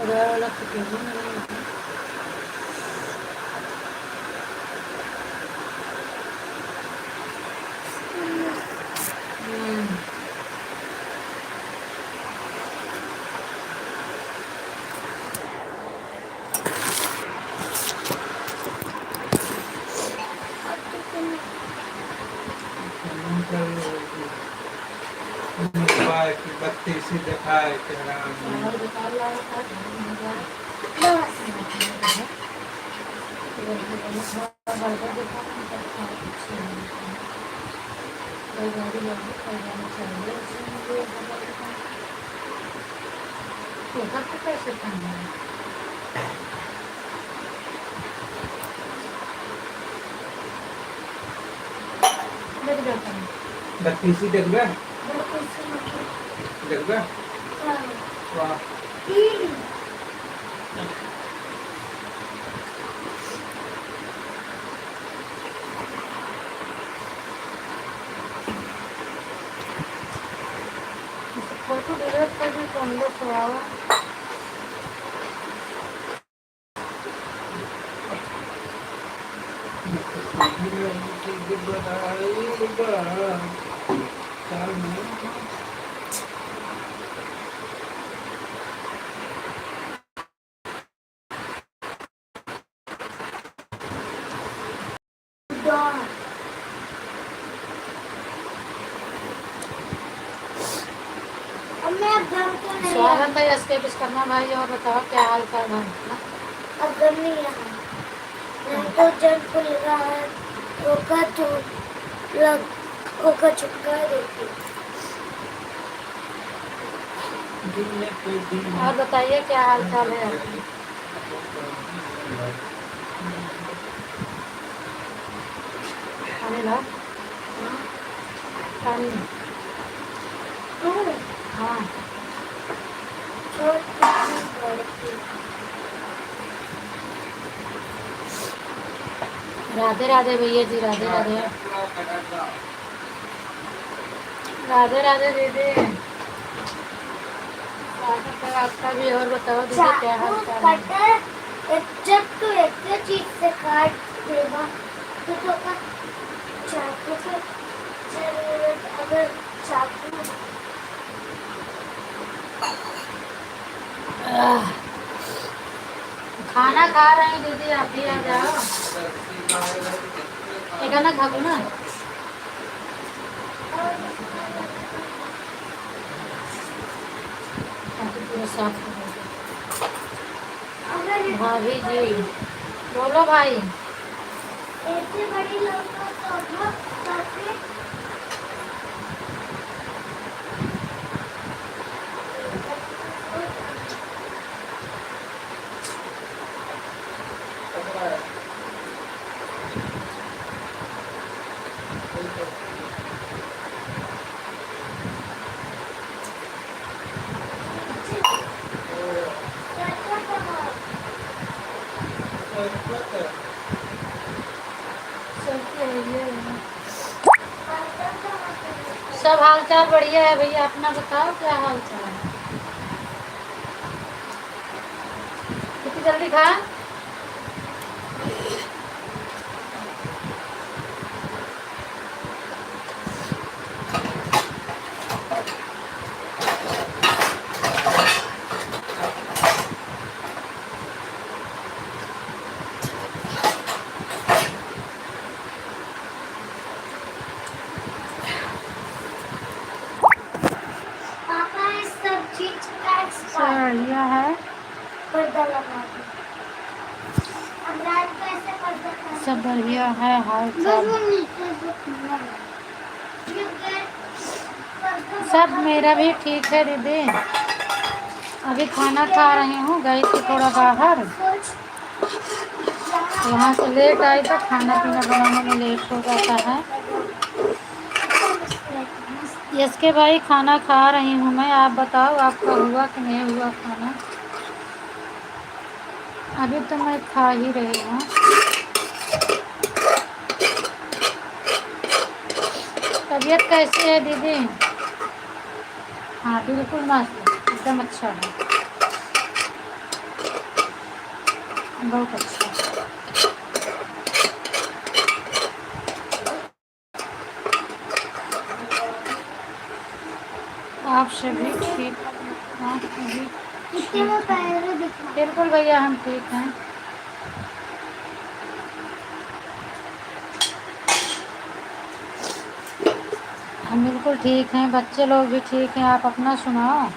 वाला खिचड़ी बत्तीसी दिखाए कैसे खाना बत्तीसी देखबे देखबे वाह फोटो डिलीट कर दी तो हम लोग को आओ स्वागत है इसके विश्वकर्मा भाई। और बताओ क्या हाल चाल है? अब घर नहीं यहाँ तो जब को लगा है रोका तो रोका चुपका देती। और बताइए क्या हाल चाल है? खाने ला पानी हाँ राधे राधे भैया जी। राधे राधे राधे राधे दीदी। स्वागत है आपका भी। और बताओ दीदी क्या हाल चाल है? जब तू एक चीज से काट देगा तो चाकू से अगर चाकू खाना खा रहे हैं दीदी, आप भी आ जाओ। एक ना खा लो ना। पूरा साफ भाभी जी बोलो भाई। ऐसे बड़ी लोग सब हाल चाल बढ़िया है भैया। अपना बताओ क्या हाल चाल है? कितनी जल्दी खा। बढ़िया है सब बढ़िया है हाल चाल सब मेरा भी ठीक है दीदी। अभी खाना खा रही हूँ, गई थी थोड़ा बाहर, वहाँ से लेट आई तो खाना पीना बनाने में लेट हो जाता है। इसके भाई खाना खा रही हूँ मैं। आप बताओ आपका हुआ कि नहीं हुआ खाना? अभी तो मैं खा ही रही हूँ। तबीयत कैसी है दीदी? हाँ बिल्कुल मस्त, एकदम अच्छा है। बहुत अच्छा। आप सभी ठीक? हाँ अभी कितने में पैर दिखा बिल्कुल भैया हम ठीक हैं। हम बिल्कुल ठीक हैं, बच्चे लोग भी ठीक हैं। आप अपना सुनाओ।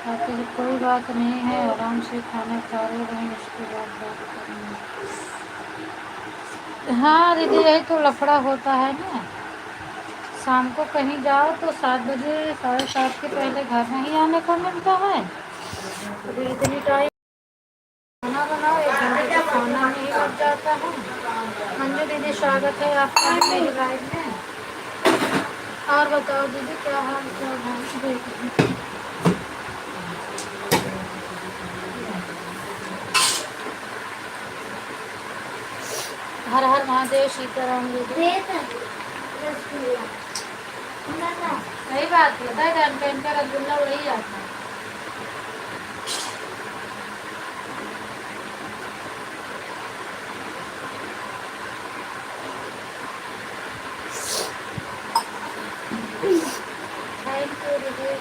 बाकी कोई बात नहीं है, आराम से खाना खा रहे रहें, उसके बाद बात करेंगे। हाँ दीदी यही तो लफड़ा होता है ना, शाम को कहीं जाओ तो 7 बजे 7:30 के पहले घर नहीं आने को मिलता है। तो फिर इतनी टाइम खाना बनाओ, 1 घंटे से खाना नहीं लग जाता है। मंजू दीदी स्वागत है आपका मेरी लाइफ में। और बताओ दीदी क्या हाल चाल है? हर हर महादेव, सीताराम दीदी। रसगुल्ला सही बात है, पहन का रसगुल्ला वही आता है। थैंक यू दीदी।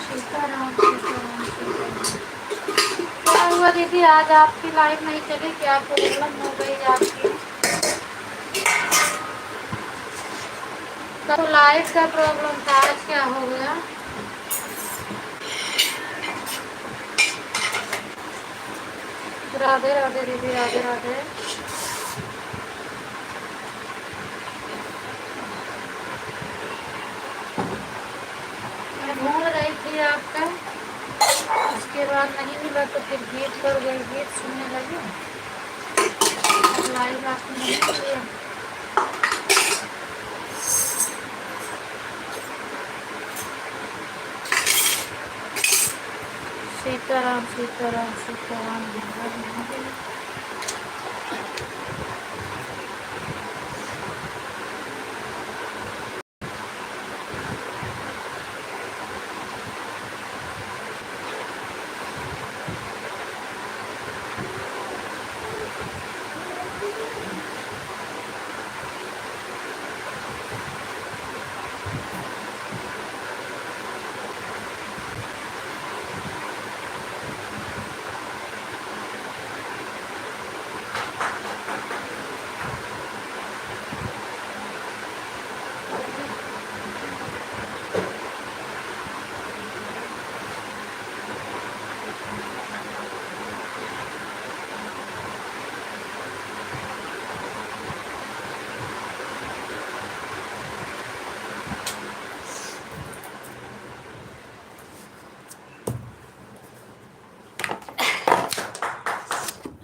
सीताराम सीताराम सीताराम। क्या हुआ दीदी, आज आपकी लाइफ नहीं चली? क्या प्रॉब्लम हो गई आपकी? तो लाइट का प्रॉब्लम था, आज क्या हो गया? राधे राधे दीदी, राधे राधे। मैं ढूंढ रही थी आपका, उसके बाद नहीं मिला तो फिर गीत पर गई, गीत सुनने लगी। अब लाइव आपने नहीं किया। सीताराम सीताराम सीताराम हर महादेव।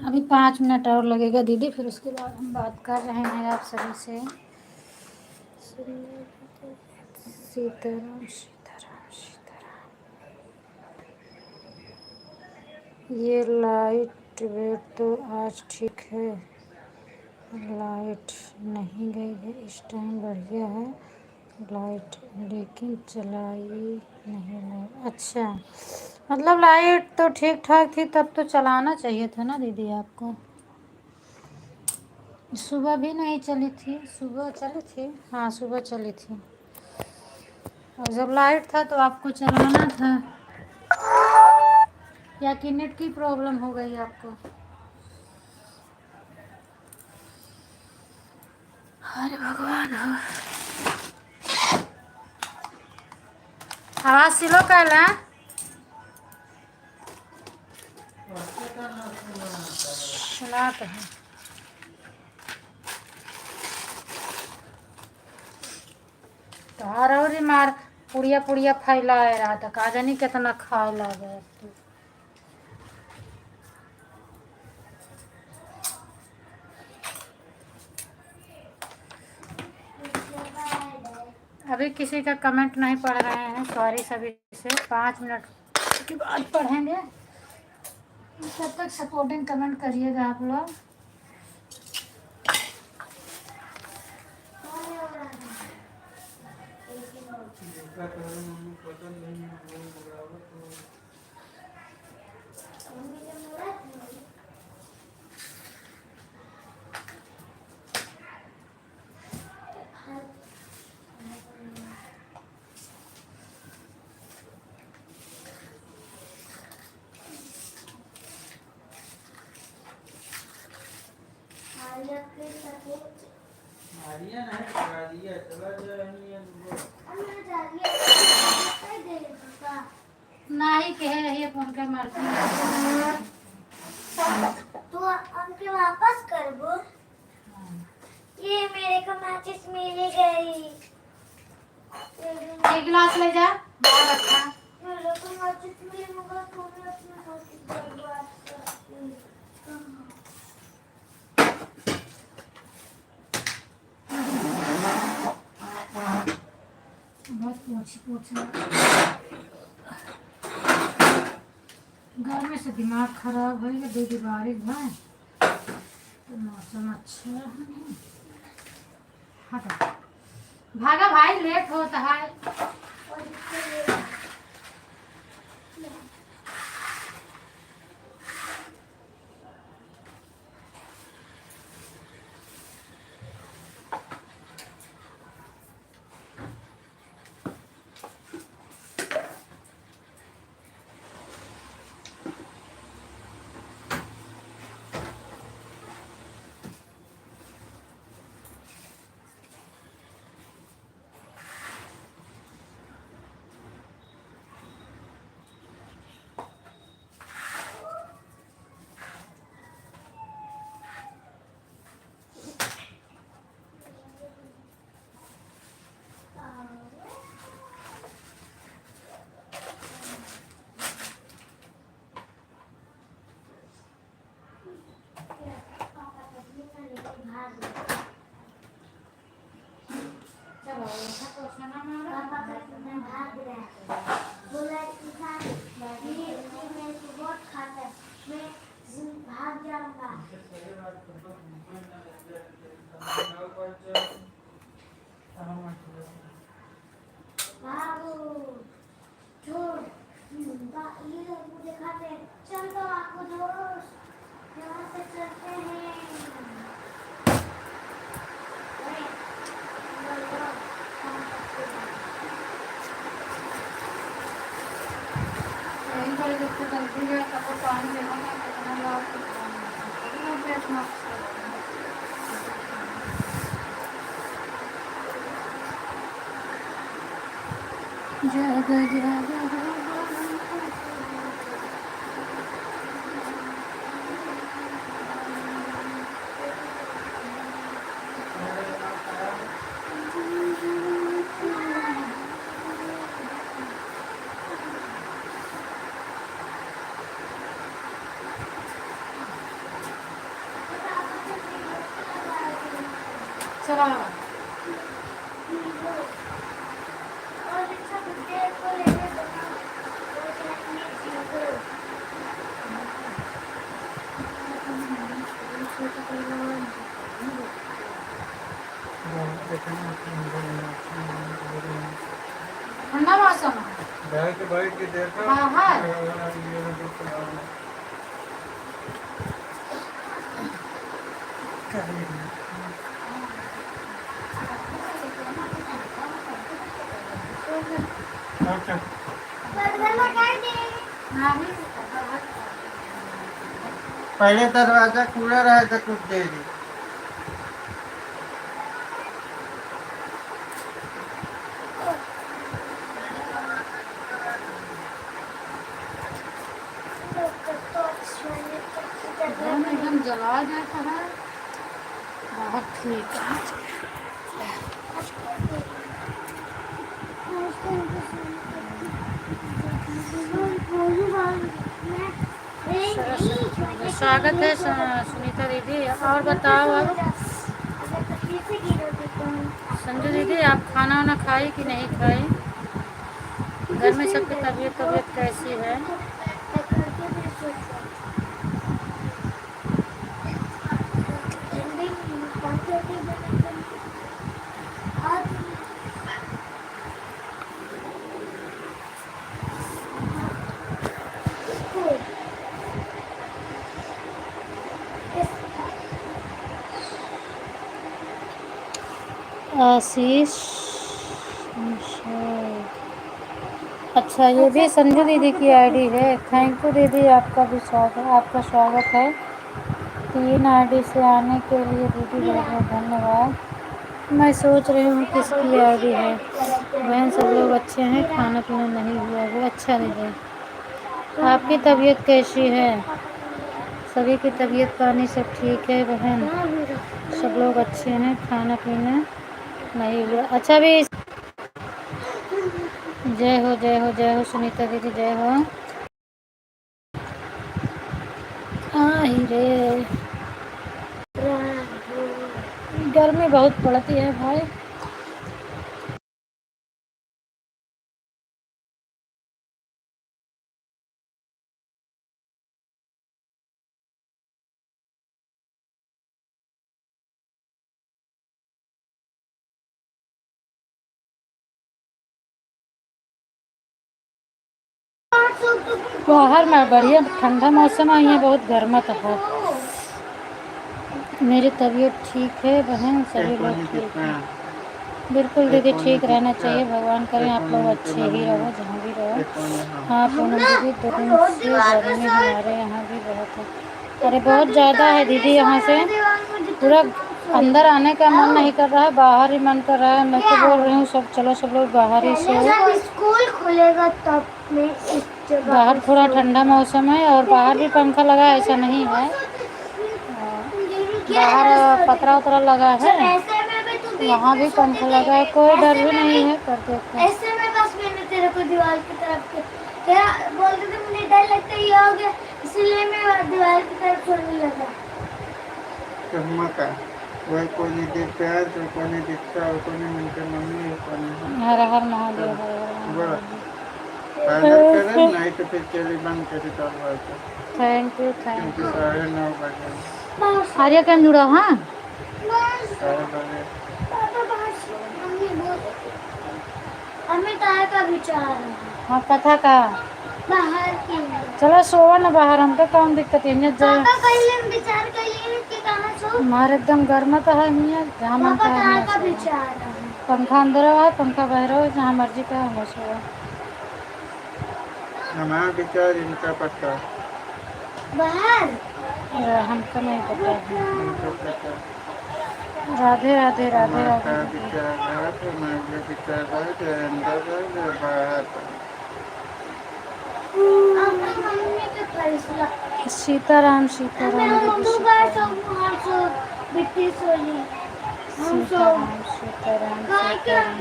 अभी 5 मिनट और लगेगा दीदी, फिर उसके बाद हम बात कर रहे हैं आप सभी से। सीताराम सीताराम सीताराम। ये लाइट वेट तो आज ठीक है, लाइट नहीं गई है, इस टाइम बढ़िया है लाइट, लेकिन चलाई नहीं लाइट। अच्छा, मतलब लाइट तो ठीक ठाक थी, तब तो चलाना चाहिए था ना दीदी आपको। सुबह भी नहीं चली थी? सुबह चली थी, हाँ सुबह चली थी। और जब लाइट था तो आपको चलाना था, या कि नेट की प्रॉब्लम हो गई आपको? अरे भगवान। आवाज सिलो कहला सुना तो है। तार और मार पुड़िया पुड़िया फैला रहा था, का जानी कितना खाए ला गया तू। अभी किसी का कमेंट नहीं पढ़ रहे हैं, सॉरी सभी से। 5 मिनट के बाद पढ़ेंगे। तब तक सपोर्टिंग कमेंट करिएगा आप लोग। देखा करो मम्मी पसंद नहीं है वो बराबर तो मारिया ना करा दिया चला जाए नहीं कहे रही है फोन कर मारती तो उनके वापस कर वो। ये मेरे को मैचिस मिल गई। एक गिलास ले जा बाहर रखा। मेरे को मैचिस मिल मगर तूने अपने मैचिस बर्बाद कर दी। बहुत पोछा घर में से दिमाग खराब हो गया। दीदी बारिश है तो मौसम अच्छा है। हटो भागा भाई लेट होता है। और इसके लिए चलो ऐसा पोछा ना मारो। भाग रहा है। बोला इंसान ये मैं बहुत खाता है। मैं भाग जाऊंगा। बाबू छोड़ ये लोग मुझे खाते हैं। चल तो आपको दोस्त यहाँ से चलते हैं। यही बड़ी दिक्कत चलती है। तब पानी लेना कितना लाभ अपना जग जग चला और अच्छा कुत्ते को लेके दोनों ठंडा मौसम बैठ के देखो हाँ हाँ पहले दरवाजा खुला रहा था कुछ देर एकदम जला जाता है। बहुत ठीक है। स्वागत है सुनीता दीदी। और बताओ अब संजू दीदी आप खाना वाना खाई कि नहीं खाई? घर में सबकी तबीयत कैसी है? आशीष निशा। अच्छा, ये भी संजू दीदी की आईडी है। थैंक यू दीदी, आपका भी स्वागत, आपका स्वागत है। 3 आईडी से आने के लिए दीदी बहुत बहुत धन्यवाद। मैं सोच रही हूँ किसकी आईडी है। बहन सब लोग अच्छे हैं, खाना पीना नहीं हुआ वो। अच्छा दीदी, आपकी तबीयत कैसी है? सभी की तबीयत पानी सब ठीक है बहन? सब लोग अच्छे हैं, खाना पीना नहीं हुआ। अच्छा भी, जय हो जय हो जय हो सुनीता दीदी, जय हो। आई रे, गर्मी बहुत पड़ती है भाई। बाहर में बढ़िया ठंडा मौसम है, यहाँ बहुत गर्मत है। मेरी तबीयत ठीक है बहन, सभी लोग ठीक हैं। बिल्कुल दीदी, ठीक रहना चाहिए, भगवान करें आप लोग अच्छे ही रहो जहाँ भी रहो। हाँ पूनम दीदी, 2 दिन से गर्मी हमारे यहाँ भी बहुत है। अरे बहुत ज़्यादा है दीदी, यहाँ से पूरा अंदर आने का मन नहीं कर रहा है, बाहर ही मन कर रहा है। मैं तो बोल रही हूँ सब चलो, सब लोग बाहर ही से। जब स्कूल खुलेगा तब मैं इस जगह बाहर थोड़ा ठंडा मौसम है और बाहर भी पंखा लगा है, ऐसा नहीं है। बाहर पतरा उतरा लगा है, वहाँ भी पंखा लगा है, कोई डर भी नहीं है। कर देखते हैं। ऐसे में बस मैंने तेरे को दीवार की तरफ के क्या बोलते थे, मुझे डर लगता है ये हो गया, इसलिए मैं दीवार की तरफ छोड़ने लगा। चम्मा का वही कोई नहीं देखता है, तो कोई नहीं दिखता है, कोई नहीं मिलते मम्मी, कोई नहीं। हर हर महादेव, हर हर बड़ा महादेव। पैदल करे नहीं तो फिर चली बंद करी दरवाजा, थैंक यू क्योंकि थैंक 9:30 बजे यू। आर्या कैम जुड़ा? हाँ 4 बजे। हमें तार का विचार है हाँ, कथा का। बाहर की। चलो सोवा ना बाहर, हमको कौन दिक्कत है यहाँ जाए। पापा कल हम विचार कर लिए कि कहाँ सो। हमारे एकदम गर्म तो है नहीं, जहाँ मन पापा का है तार नहीं का सोओ। विचार है पंखा अंदर है, पंखा बाहर हो, जहाँ मर्जी का है सोओ। हमारा विचार इनका पता, बाहर। हमको नहीं पता है। इनको पता। राधे राधे राधे हमारा राधे दीदी। विचार है तो मैं जो विचार है जो अंदर है जो बाहर है। अपनी मम्मी के फैसला। सीताराम सीताराम मैं दीदी, मम्मी बाहर सो, सीताराम वहाँ सो, बिट्टी सोली। हम सो। सीताराम सीताराम सीताराम।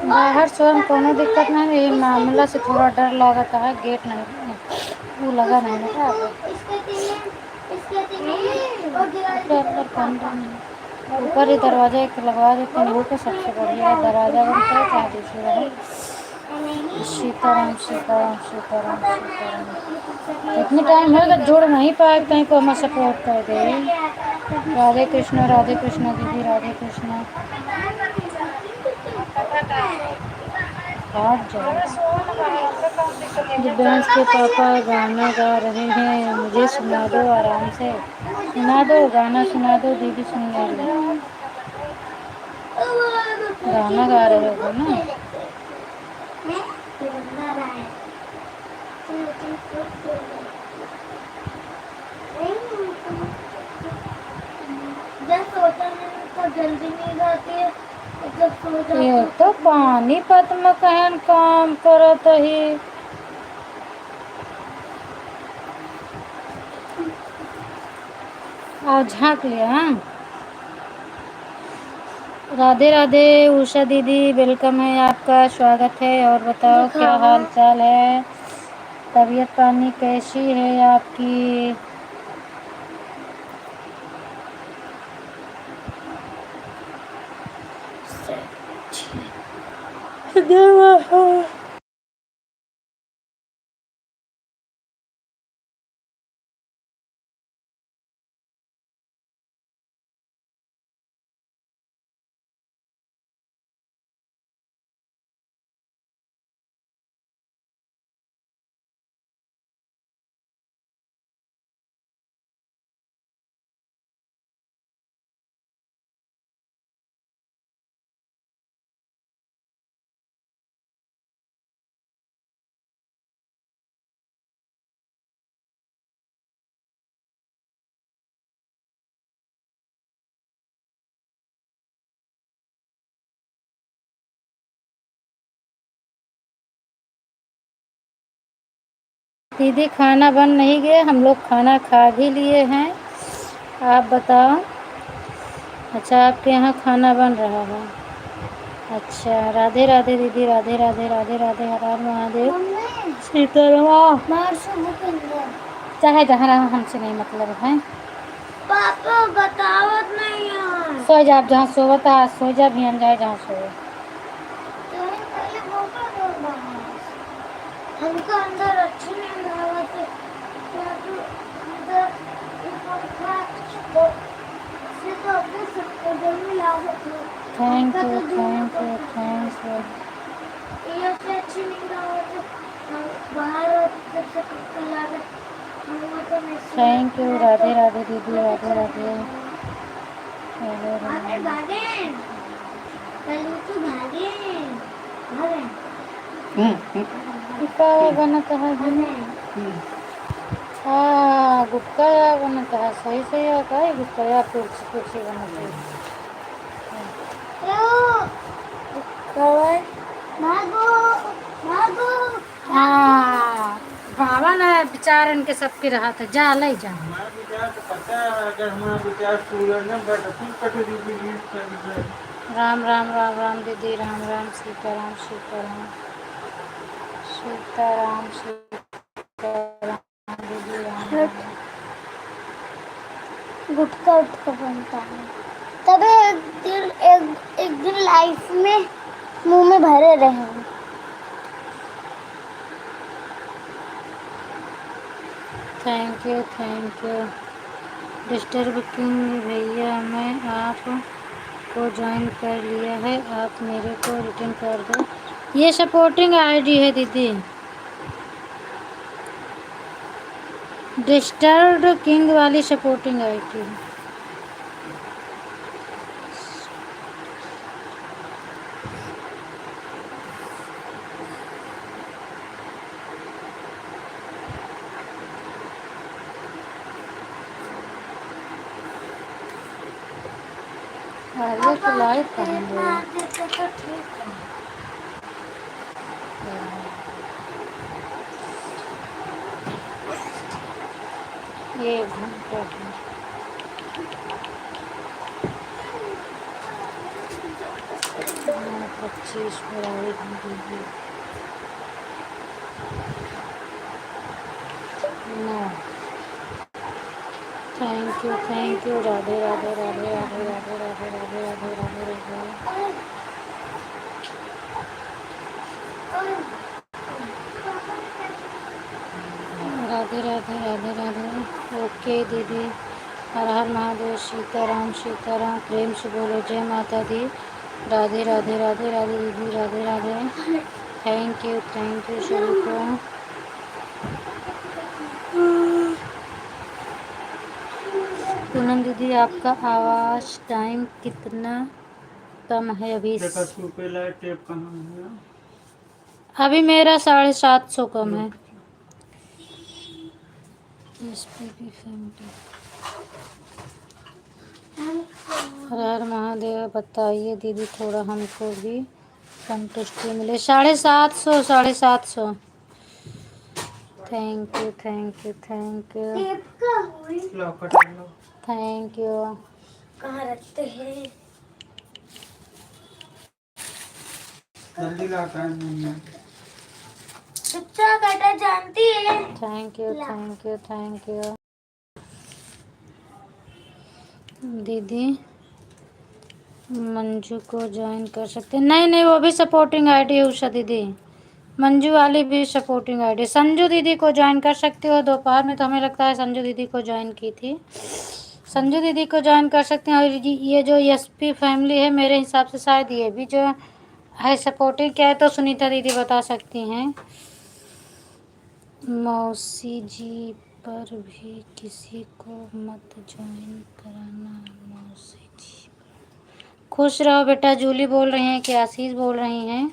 बाहर सो हम, कोनो दिक्कत नहीं, यही मामला से थोड़ा डर लगता है। गेट नहीं वो लगा नहीं ना था। ऊपर अंदर कौन नहीं, ऊपर ही दरवाजा एक लगवा देते हैं तो सबसे बढ़िया है। दरवाजा बनता है चाहे दूसरी रहे। सीताराम सीताराम सीताराम सीताराम। इतनी टाइम है तो जोड़ नहीं पाए, कहीं को हमें सपोर्ट कर दे। राधे कृष्णा दीदी, राधे कृष्णा। हाथ जाओ। दिव्यांश के पापा गाना गा रहे हैं, मुझे सुना दो आराम से। सुना दो गाना, सुना दो दीदी, सुन ले। गाना गा रहे हो ना? जल्दी नहीं आती है, जब सो जाती ये है तो पानीपत में कहन काम करत ही। और झाँक लिया। हाँ राधे राधे उषा दीदी, वेलकम है, आपका स्वागत है। और बताओ क्या हाल चाल है, तबीयत पानी कैसी है आपकी? देवा दीदी खाना बन नहीं गया, हम लोग खाना खा भी लिए हैं। आप बताओ। अच्छा, आपके यहाँ खाना बन रहा है। अच्छा, राधे राधे दीदी, राधे राधे राधे राधे, हर हर महादेव, मम्मी सीताराम। बाहर से बुक अंदर। चाहे जहाँ रहा, हमसे नहीं मतलब है। पापा बतावत नहीं है। सो जा, आप जहाँ सोवत है सो जा, भी हम जाए जहाँ सोए। तुम पहले बोका दो बाहर। हमको अंदर अच्छी नहीं आवत है। या तो अंदर ऊपर का वो से तो अपने सबको गर्मी लागत है। थैंक हमका यू, तो दोनों थैंक यू, को थैंक यू, ये से अच्छी नहीं आवत है। हम बाहर से पक्का लागत। हमको तो नहीं थैंक यू, राधे राधे दीदी, राधे राधे, राधे अरे राधे। भागें पहले तो भागें भागें गुटका बनता है जी। भागें हाँ, गुटका बनता है, सही सही है का गुटका कुर्सी कुर्सी बनता है। भागो भागो हाँ, बाबा ने विचार इनके सबके रहा था, जा ले जा। हमारा विचार तो पता है, अगर हमारा विचार पूरा न बैठा फिर कटे दीदी राम राम राम राम दीदी, राम राम, सीताराम सीताराम, सीताराम सीताराम दीदी, राम राम। गुटका उटका बनता है तबे एक दिन लाइफ में मुंह में भरे रहे। Thank you, thank you. Disturb king भैया, मैं आप को ज्वाइन कर लिया है, आप मेरे को रिटर्न कर दो। ये सपोर्टिंग आईडी है दीदी, डिस्टर्ब किंग वाली सपोर्टिंग आईडी है। अरे तो लाइव करेंगे। तो ठीक है। एक घंटा 25 बराबर घंटे नो। Thank you, Radhe Radhe Radhe Radhe Radhe Radhe Radhe Radhe Radhe Radhe. Radhe Radhe Radhe Radhe. Okay दीदी, हर हर महादेव, सीताराम सीताराम, प्रेम से बोलो जय माता दी। राधे राधे राधे राधे दीदी, राधे राधे। थैंक यू सभी को। पूनम दीदी, आपका आवाज़ टाइम कितना कम है अभी? रुपये लाए टेप कहाँ है? अभी मेरा 750 कम है। SPP फैमिली, हर हर महादेव। बताइए दीदी, थोड़ा हमको भी संतुष्टि मिले। 750, 750। Thank you, thank you, thank you, tape का हुई लॉकेट लो। Thank you. कहाँ रखते हैं? जल्दी लाता है मम्मी। सुच्चा काटा जानती है? Thank you, thank you, thank you दीदी। मंजू को ज्वाइन कर सकते हैं? नहीं नहीं, वो भी सपोर्टिंग आईडी है उषा दीदी, मंजू वाली भी सपोर्टिंग आईडी। संजू दीदी को ज्वाइन कर सकते हो, दोपहर में तो हमें लगता है संजू दीदी को ज्वाइन की थी। संजू दीदी को ज्वाइन कर सकते हैं। और ये जो SP फैमिली है, मेरे हिसाब से शायद ये भी जो है सपोर्टिंग, क्या है तो सुनीता दीदी बता सकती हैं। मौसी जी पर भी किसी को मत ज्वाइन कराना। मौसी जी, खुश रहो बेटा। जूली बोल रही हैं कि आशीष बोल रही हैं?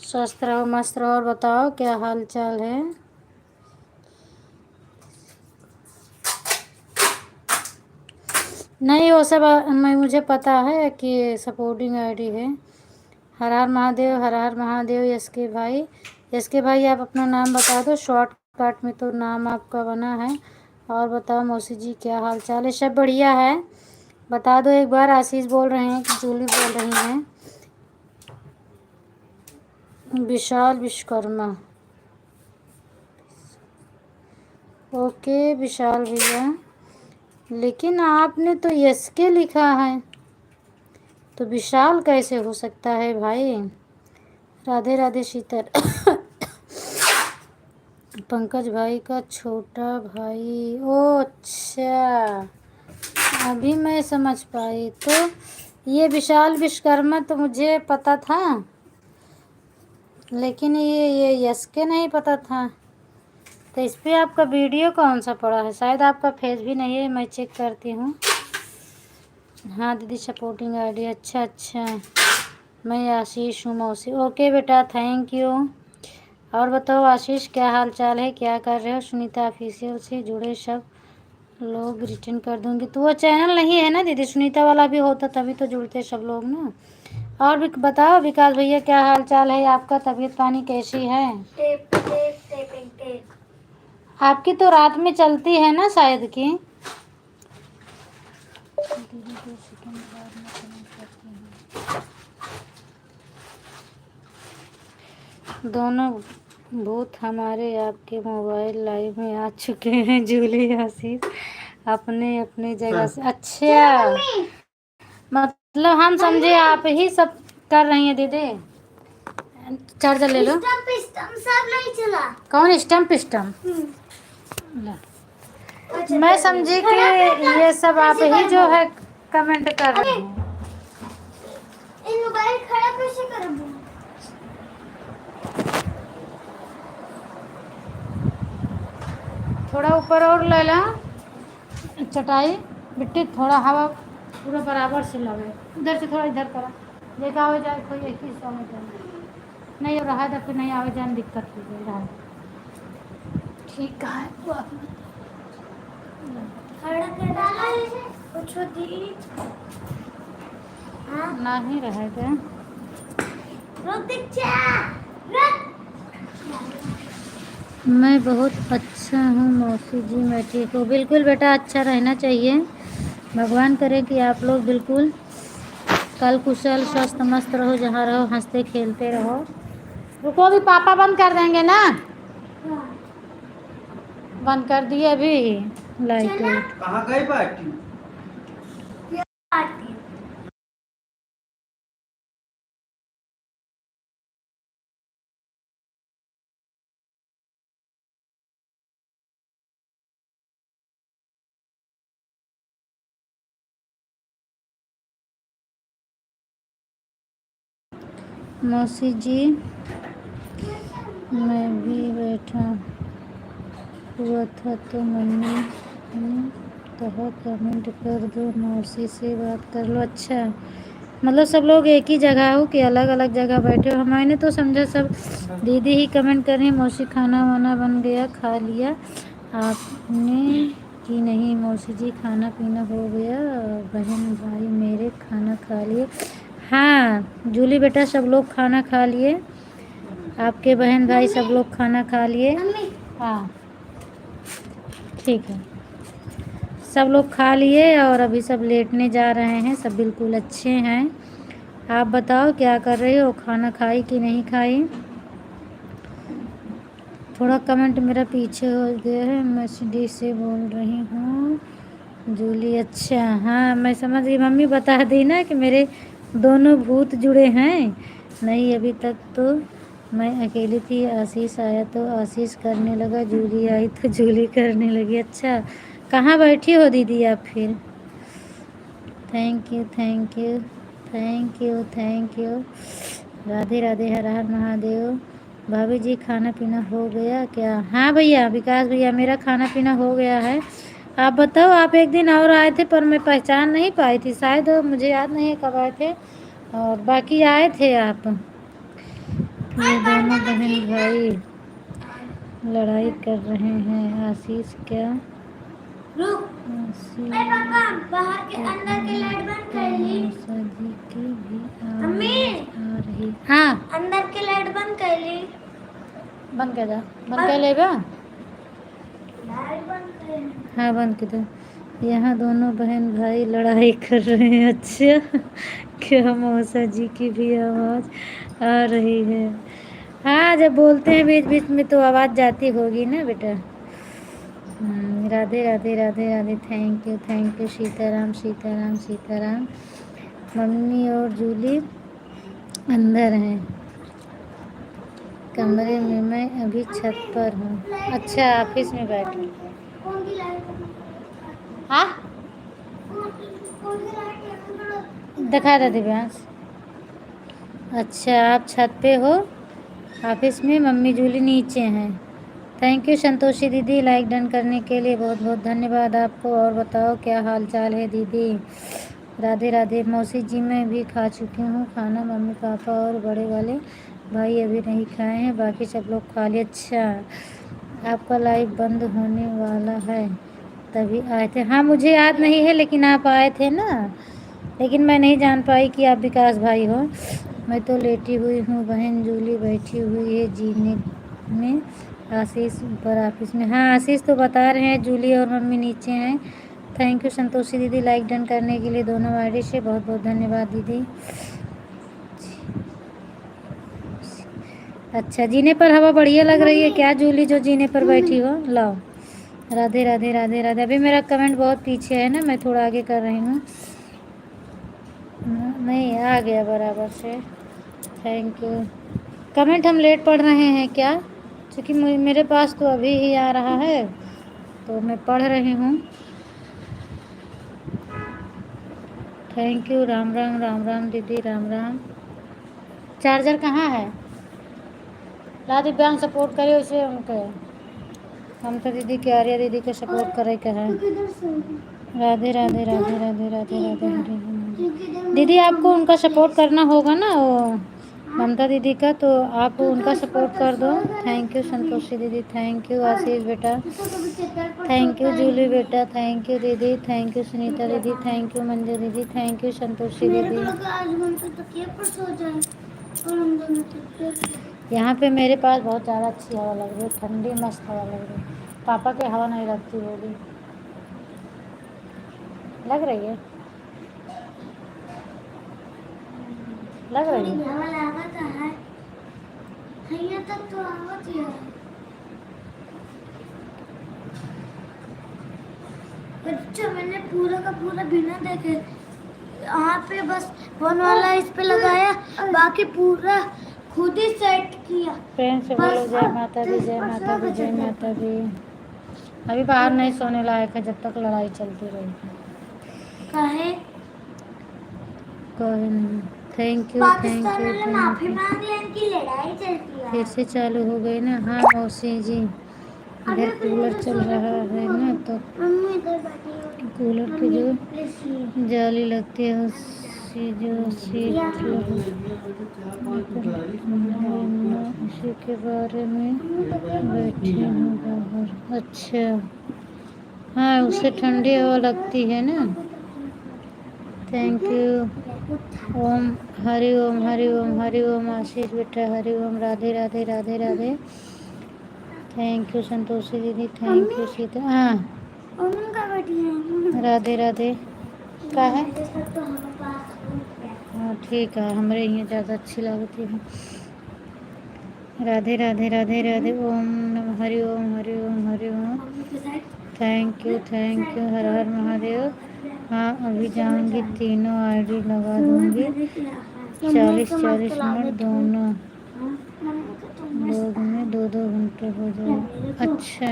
स्वस्थ रहो, मस्त रहो। और बताओ क्या हाल चाल है? नहीं, वो सब मैं मुझे पता है कि सपोर्टिंग आईडी है। हर हर महादेव, हर हर महादेव। एसके भाई, एसके भाई आप अपना नाम बता दो, शॉर्टकट में तो नाम आपका बना है। और बताओ मौसी जी क्या हाल चाल है? सब बढ़िया है, बता दो एक बार। आशीष बोल रहे हैं कि जूली बोल रही हैं। विशाल विश्वकर्मा, ओके विशाल भैया, लेकिन आपने तो एसके लिखा है, तो विशाल कैसे हो सकता है भाई? राधे राधे शीतल। पंकज भाई का छोटा भाई, ओ अच्छा, अभी मैं समझ पाई। तो ये विशाल विश्वकर्मा तो मुझे पता था, लेकिन ये यस के नहीं पता था। तो इस पे आपका वीडियो कौन सा पड़ा है? शायद आपका फेस भी नहीं है, मैं चेक करती हूँ। हाँ दीदी सपोर्टिंग आईडी, अच्छा अच्छा। मैं आशीष हूँ मौसी, ओके बेटा थैंक यू। और बताओ आशीष क्या हाल चाल है, क्या कर रहे हो? सुनीता ऑफिशियल से जुड़े सब लोग रिटर्न कर दूंगी। तो वो चैनल नहीं है ना दीदी, सुनीता वाला भी होता तभी तो जुड़ते सब लोग ना। और भी बताओ विकास भैया क्या हाल चाल है आपका? तबीयत पानी कैसी है? Tape tape taping tape. आपकी तो रात में चलती है ना शायद की? दोनों भूत हमारे आपके मोबाइल लाइव में आ चुके हैं। जूली आशीष अपने अपने जगह से। अच्छा, मतलब हम समझे आप ही सब कर रही हैं दीदी। चार्जर ले लो। स्टम्प स्टम्प सब नहीं चला। कौन स्टम्प स्टम्प? अच्छा, मैं समझी कि ये सब आप ही जो है कमेंट कर रहे हैं। इन मोबाइल खड़ा कैसे करूँ? थोड़ा ऊपर और ले ला चटाई, मिट्टी थोड़ा हवा पूरा बराबर से लगे। इधर से थोड़ा इधर करा, देखा आवे जाए कोई एक ही समय पर नहीं रहा था, फिर नहीं आवे जाए दिक्कत हो गई रहा। ठीक है खड़ा कर डाला है कुछ दी। हाँ नहीं रहे थे। रुक दीक्षा रुक। मैं बहुत अच्छा हूँ मौसी जी, मैं ठीक हूँ। बिल्कुल बेटा अच्छा रहना चाहिए, भगवान करे कि आप लोग बिल्कुल कल कुशल स्वस्थ मस्त रहो, जहाँ रहो हंसते खेलते रहो। रुको अभी पापा बंद कर देंगे ना, बंद कर दिए अभी लाइट। कहाँ गई पार्टी? पार्टी मौसी जी मैं भी बैठा हुआ था तो मम्मी ने कहा कमेंट कर दो, मौसी से बात कर लो। अच्छा, मतलब सब लोग एक ही जगह हो कि अलग अलग जगह बैठे हो? मैंने तो समझा सब दीदी ही कमेंट कर रही। मौसी खाना वाना बन गया, खा लिया आपने कि नहीं? मौसी जी खाना पीना हो गया, बहन भाई मेरे खाना खा लिए? हाँ जूली बेटा सब लोग खाना खा लिए, आपके बहन भाई सब लोग खाना खा लिए। हाँ ठीक है, सब लोग खा लिए और अभी सब लेटने जा रहे हैं, सब बिल्कुल अच्छे हैं। आप बताओ क्या कर रहे हो, खाना खाई कि नहीं खाई? थोड़ा कमेंट मेरा पीछे हो गया है, मैं सीधी से बोल रही हूँ जूली। अच्छा हाँ मैं समझ गई, मम्मी बता दी ना कि मेरे दोनों भूत जुड़े हैं। नहीं अभी तक तो मैं अकेली थी, आशीष आया तो आशीष करने लगा, जूली आई तो जूली करने लगी। अच्छा कहाँ बैठी हो दीदी आप फिर? Thank you thank you thank you thank you. Radhe Radhe, हर हर महादेव। भाभी जी खाना पीना हो गया क्या? हाँ भैया विकास भैया मेरा खाना पीना हो गया है। आप बताओ, आप एक दिन और आए थे पर मैं पहचान नहीं पाई थी, शायद मुझे याद नहीं है कब आए थे, और बाकी आए थे आप। ये दोनों बहन भाई लड़ाई कर रहे हैं। आशीष क्या रुक। आशीष पापा बाहर के अंदर के लाइट बंद कर ली। मौसा जी की भी मम्मी आवाज आ रही बंद कर दो, बंद कर लेगा। लाइट बंद करें। हाँ बंद कर दो। यहाँ दोनों बहन भाई लड़ाई कर रहे हैं। अच्छा क्या मौसा जी की भी आवाज़ आ रही है। हाँ जब बोलते हैं बीच बीच में तो आवाज़ जाती होगी ना बेटा। Radhe Radhe Radhe Radhe. Thank you Sitaram Sitaram Sitaram. Mummy और जूली अंदर हैं कमरे में, मैं अभी छत पर हूँ। अच्छा ऑफिस में बैठी। कौन सी लाइट बंद करो? हाँ कौन सी लाइट बंद करो? दिखा दे दिव्यांश। अच्छा आप छत पे हो ऑफिस में, मम्मी जूली नीचे हैं। थैंक यू संतोषी दीदी लाइक डन करने के लिए, बहुत बहुत धन्यवाद आपको। और बताओ क्या हाल चाल है दीदी। राधे राधे। मौसी जी मैं भी खा चुकी हूँ खाना, मम्मी पापा और बड़े वाले भाई अभी नहीं खाए हैं, बाकी सब लोग खा लिए। अच्छा आपका लाइव बंद होने वाला है तभी आए थे। हाँ मुझे याद नहीं है लेकिन आप आए थे ना, लेकिन मैं नहीं जान पाई कि आप विकास भाई हो। मैं तो लेटी हुई हूँ, बहन जूली बैठी हुई है जीने में, आशीष ऊपर ऑफिस में। हाँ आशीष तो बता रहे हैं जूली और मम्मी नीचे हैं। थैंक यू संतोषी दीदी लाइक डन करने के लिए दोनों आईडी से, बहुत बहुत धन्यवाद दीदी। अच्छा जीने पर हवा बढ़िया लग रही है क्या जूली जो जीने पर बैठी हो। लाओ राधे राधे राधे राधे। अभी मेरा कमेंट बहुत पीछे है ना, मैं थोड़ा आगे कर रही हूँ। नहीं आ गया बराबर से। Thank you. कमेंट हम लेट पढ़ रहे हैं क्या, क्योंकि मेरे पास तो अभी ही आ रहा है तो मैं पढ़ रही हूँ। Thank you. राम राम राम राम दीदी राम राम। चार्जर कहाँ है। ला दिव्यांग सपोर्ट करे उसे उनके, ममता दीदी की आर्या दीदी के सपोर्ट करे के है। राधे राधे राधे राधे राधे राधे हरे। दीदी आपको उनका सपोर्ट करना होगा ना, वो ममता दीदी का, तो आप उनका सपोर्ट कर दो। थैंक यू संतोषी दीदी, थैंक यू आशीष बेटा, थैंक यू जूली बेटा, थैंक यू दीदी, थैंक यू सुनीता दीदी, थैंक यू मंजू दीदी, थैंक यू संतोषी दीदी। यहाँ पे मेरे पास बहुत ज़्यादा अच्छी हवा लग रही है, ठंडी मस्त हवा लग रही है। पापा के हवा नहीं लगती होगी, लग रही है, लग रही है। बच्चा मैंने पूरा का पूरा बिना देखे यहाँ पे बस फोन वाला इस पे लगाया, बाकी पूरा खुद ही सेट किया। प्रेम से बोलो जय माता दी जय माता दी जय माता दी। अभी बाहर नहीं सोने लायक है जब तक लड़ाई चलती रहेगी। कहे कोई नहीं। थैंक यू पाकिस्तान थैंक वाले यू माफी मांग लें, इनकी लड़ाई चलती है। फिर से चालू हो गई ना। हाँ मौसी जी इधर कूलर चल रहा है ना, तो मम्मी इधर बैठी है। कूलर की जो जाली लगती है उससे जो सीट उसी के बारे में बैठी हूँ बाहर। अच्छा हाँ उससे ठंडी हवा लगती है ना। Thank you. ओम हरि ओम हरि ओम हरि ओम आशीष बेटा हरि ओम। राधे राधे राधे राधे। थैंक यू संतोषी दीदी, थैंक यू सीता। हाँ राधे राधे का है। हाँ ठीक है, हमारे यहाँ ज़्यादा अच्छी लगती है। राधे राधे राधे राधे। ओम नमः हरि ओम हरि ओम हरि ओम। थैंक यू हर हर महादेव। हाँ अभी जाऊंगी, तीनों आईडी लगा दूंगी, 40-40 मिनट दोनों लोग में 2-2 घंटे हो जाए। अच्छा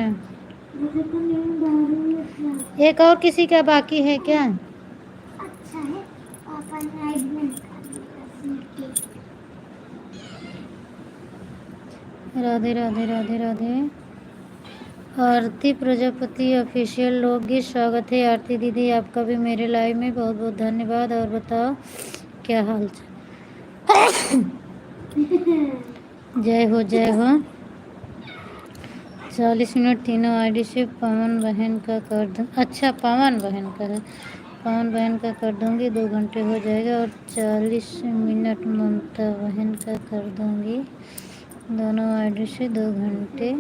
एक और किसी का बाकी है क्या। अच्छा है पापा ने एडमिट राधे राधे राधे राधे। आरती प्रजापति ऑफिशियल लोकगीत स्वागत है। आरती दीदी आपका भी मेरे लाइव में बहुत बहुत धन्यवाद। और बताओ क्या हाल चाल। जय हो जय हो। 40 मिनट तीनों आईडी से पवन बहन का कर दूँ। अच्छा पवन बहन का है, पवन बहन का कर दूँगी, 2 घंटे हो जाएगा। और 40 मिनट ममता बहन का कर दूँगी, दोनों आईडी से 2 घंटे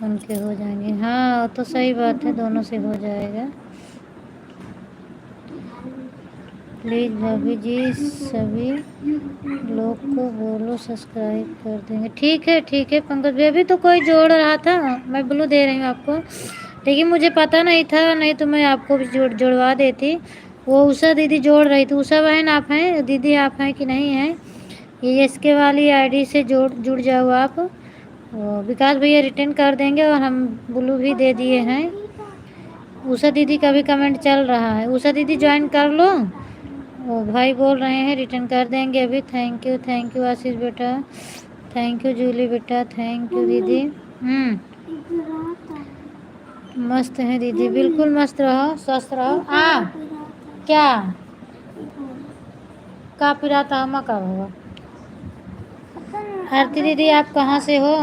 उनके हो जाएंगे। हाँ तो सही बात है, दोनों से हो जाएगा। प्लीज़ भाभी जी सभी लोग को बोलो सब्सक्राइब कर देंगे। ठीक है पंकज भाई, अभी तो कोई जोड़ रहा था, मैं ब्लू दे रही हूँ आपको, लेकिन मुझे पता नहीं था, नहीं तो मैं आपको भी जुड़वा देती। वो उषा दीदी जोड़ रही थी। उषा बहन आप हैं दीदी, आप हैं कि नहीं हैं? ये इसके वाली आईडी से जुड़ जाओ आप। विकास भैया रिटर्न कर देंगे और हम ब्लू भी दे दिए हैं। उषा दीदी का भी कमेंट चल रहा है, उषा दीदी ज्वाइन कर लो। ओ भाई बोल रहे हैं रिटर्न कर देंगे अभी। थैंक यू आशीष बेटा, थैंक यू जूली बेटा, थैंक यू दीदी। मस्त है दीदी, बिल्कुल मस्त रहो, स्वस्थ रहो। क्या का पिराता हमा का होगा? आरती दीदी आप कहाँ से हो?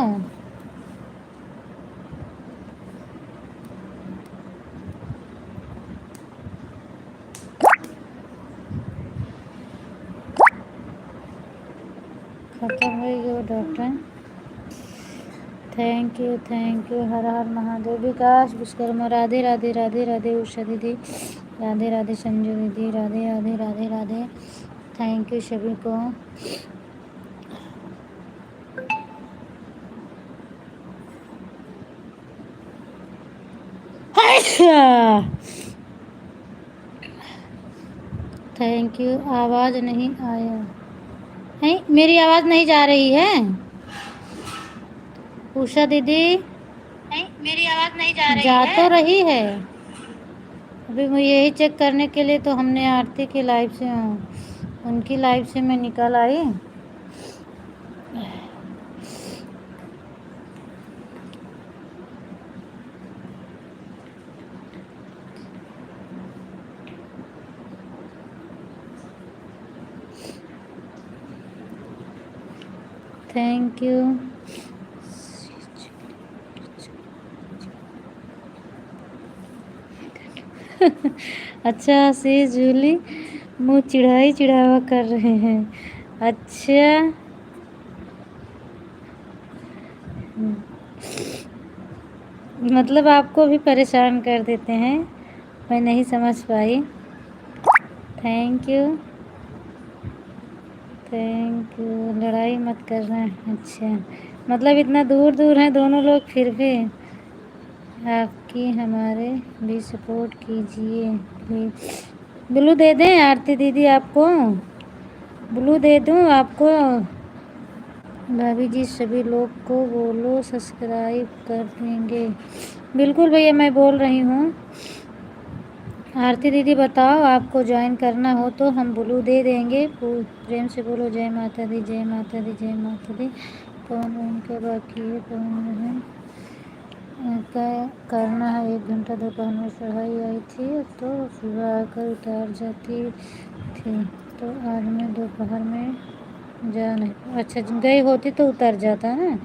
खत्म हो गया डॉक्टर। थैंक यू हर हर महादेव। विकास विश्वकर्मा, राधे राधे राधे राधे उषा दीदी, राधे राधे संजू दीदी, राधे राधे राधे राधे। थैंक यू सभी को। Thank you. आवाज़ नहीं आया है, मेरी आवाज़ नहीं जा रही है उषा दीदी? नहीं मेरी आवाज नहीं जा रही जा है। तो रही है। अभी मैं यही चेक करने के लिए तो हमने आरती की लाइव से, उनकी लाइव से मैं निकल आई। Thank you. अच्छा सी जूली मुँह चिढ़ावा कर रहे हैं। अच्छा मतलब आपको भी परेशान कर देते हैं, मैं नहीं समझ पाई। थैंक यू लड़ाई मत करना। अच्छा मतलब इतना दूर दूर हैं दोनों लोग, फिर भी आपकी हमारे भी सपोर्ट कीजिए प्लीज़। ब्लू दे दें आरती दीदी आपको? ब्लू दे दूं आपको? भाभी जी सभी लोग को बोलो सब्सक्राइब कर देंगे। बिल्कुल भैया मैं बोल रही हूँ। आरती दीदी बताओ, आपको ज्वाइन करना हो तो हम ब्लू दे देंगे। प्रेम से बोलो जय माता दी, जय माता दी, जय माता दी। कौन उनका बाकी है, कौन है का करना है? 1 घंटा दोपहर में चढ़ाई आई थी तो सुबह आकर उतार जाती थी, तो आज मैं दोपहर में जा नहीं। अच्छा गई होती तो उतर जाता ना।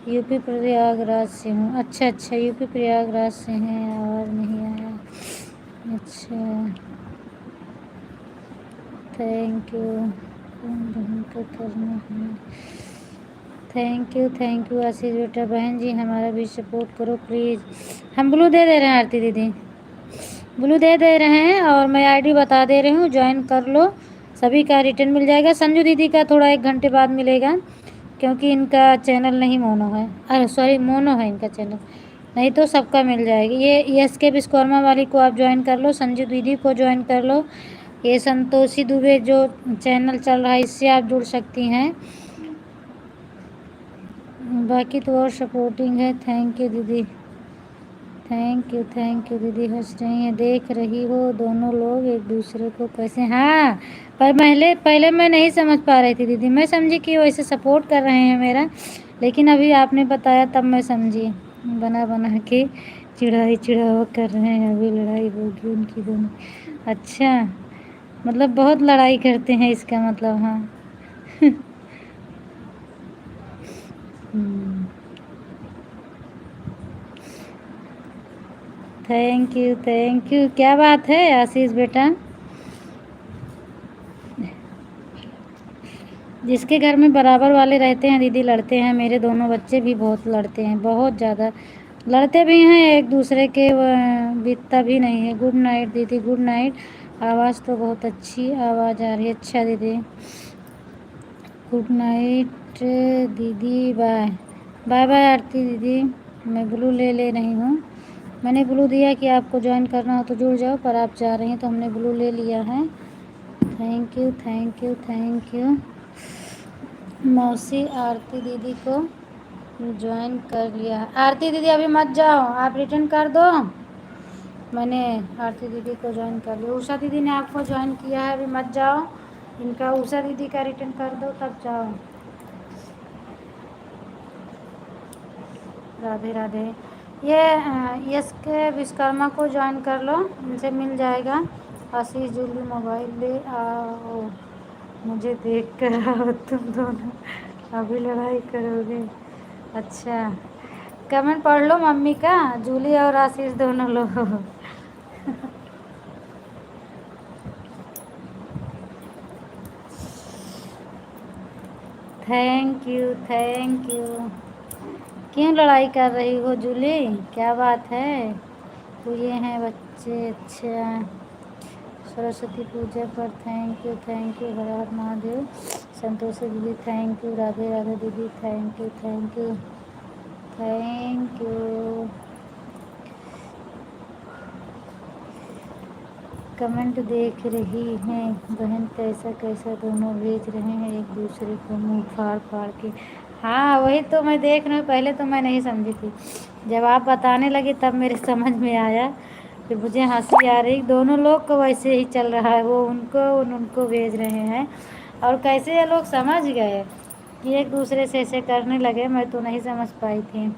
यूपी प्रयागराज से हूँ। अच्छा यूपी प्रयागराज से हैं, आवाज़ नहीं आया। अच्छा थैंक यू। बहन को करना है। थैंक यू आशीष बेटा। बहन जी हमारा भी सपोर्ट करो प्लीज़। हम ब्लू दे रहे हैं आरती दीदी, ब्लू दे रहे हैं और मैं आईडी बता दे रही हूँ, ज्वाइन कर लो। सभी का रिटर्न मिल जाएगा। संजू दीदी का थोड़ा 1 घंटे बाद मिलेगा, क्योंकि इनका चैनल नहीं मोनो है, अरे सॉरी मोनो है इनका चैनल, नहीं तो सबका मिल जाएगी। ये एस के विश्वकर्मा वाली को आप ज्वाइन कर लो, संजू दीदी को ज्वाइन कर लो, ये संतोषी दुबे जो चैनल चल रहा है इससे आप जुड़ सकती हैं। बाकी तो और सपोर्टिंग है। थैंक यू दीदी, थैंक यू दीदी। हंस रही हैं, देख रही हो दोनों लोग एक दूसरे को कैसे। हाँ पर पहले मैं नहीं समझ पा रही थी दीदी, मैं समझी कि वो ऐसे सपोर्ट कर रहे हैं मेरा, लेकिन अभी आपने बताया तब मैं समझी। बना के चिढ़ावा कर रहे हैं, अभी लड़ाई होगी उनकी दोनों। अच्छा मतलब बहुत लड़ाई करते हैं इसका मतलब। हाँ थैंक यू। क्या बात है आशीष बेटा? जिसके घर में बराबर वाले रहते हैं दीदी लड़ते हैं। मेरे दोनों बच्चे भी बहुत लड़ते हैं, बहुत ज़्यादा लड़ते भी हैं एक दूसरे के, बीतता भी नहीं है। गुड नाइट दीदी, गुड नाइट। आवाज़ तो बहुत अच्छी आवाज़ आ रही है। अच्छा दीदी, गुड नाइट दीदी, बाय बाय बाय आरती दीदी। मैं ब्लू ले रही हूँ। मैंने ब्लू दिया कि आपको ज्वाइन करना हो तो जुड़ जाओ, पर आप जा रही हैं तो हमने ब्लू ले लिया है। Thank you thank you thank you. मौसी आरती दीदी को ज्वाइन कर लिया है। आरती दीदी अभी मत जाओ, आप रिटर्न कर दो। मैंने आरती दीदी को ज्वाइन कर लिया। उषा दीदी ने आपको ज्वाइन किया है, अभी मत जाओ। इनका उषा दीदी का रिटर्न कर दो तब जाओ। राधे राधे। ये यस के विश्वकर्मा को ज्वाइन कर लो, इनसे मिल जाएगा। आशीष जूली मोबाइल ले आओ, मुझे देख कर आओ, तुम दोनों अभी लड़ाई करोगे। अच्छा, कमेंट पढ़ लो मम्मी का, जूली और आशीष दोनों लोग। Thank you thank you. क्यों लड़ाई कर रही हो जूली, क्या बात है? तो ये हैं बच्चे। अच्छा, सरस्वती पूजा पर थैंक यू हर हर महादेव। संतोषी दीदी थैंक यू। राधे राधे दीदी thank you thank you thank you. Comment देख रही हैं बहन, कैसा कैसा दोनों भेज रहे हैं एक दूसरे को मुंह फाड़ फाड़ के। हाँ वही तो मैं देख रही हूँ, पहले तो मैं नहीं समझी थी, जब आप बताने लगे तब मेरे समझ में आया। फिर मुझे हंसी आ रही, दोनों लोग को वैसे ही चल रहा है, वो उनको उनको भेज रहे हैं। और कैसे ये लोग समझ गए कि एक दूसरे से ऐसे करने लगे, मैं तो नहीं समझ पाई थी।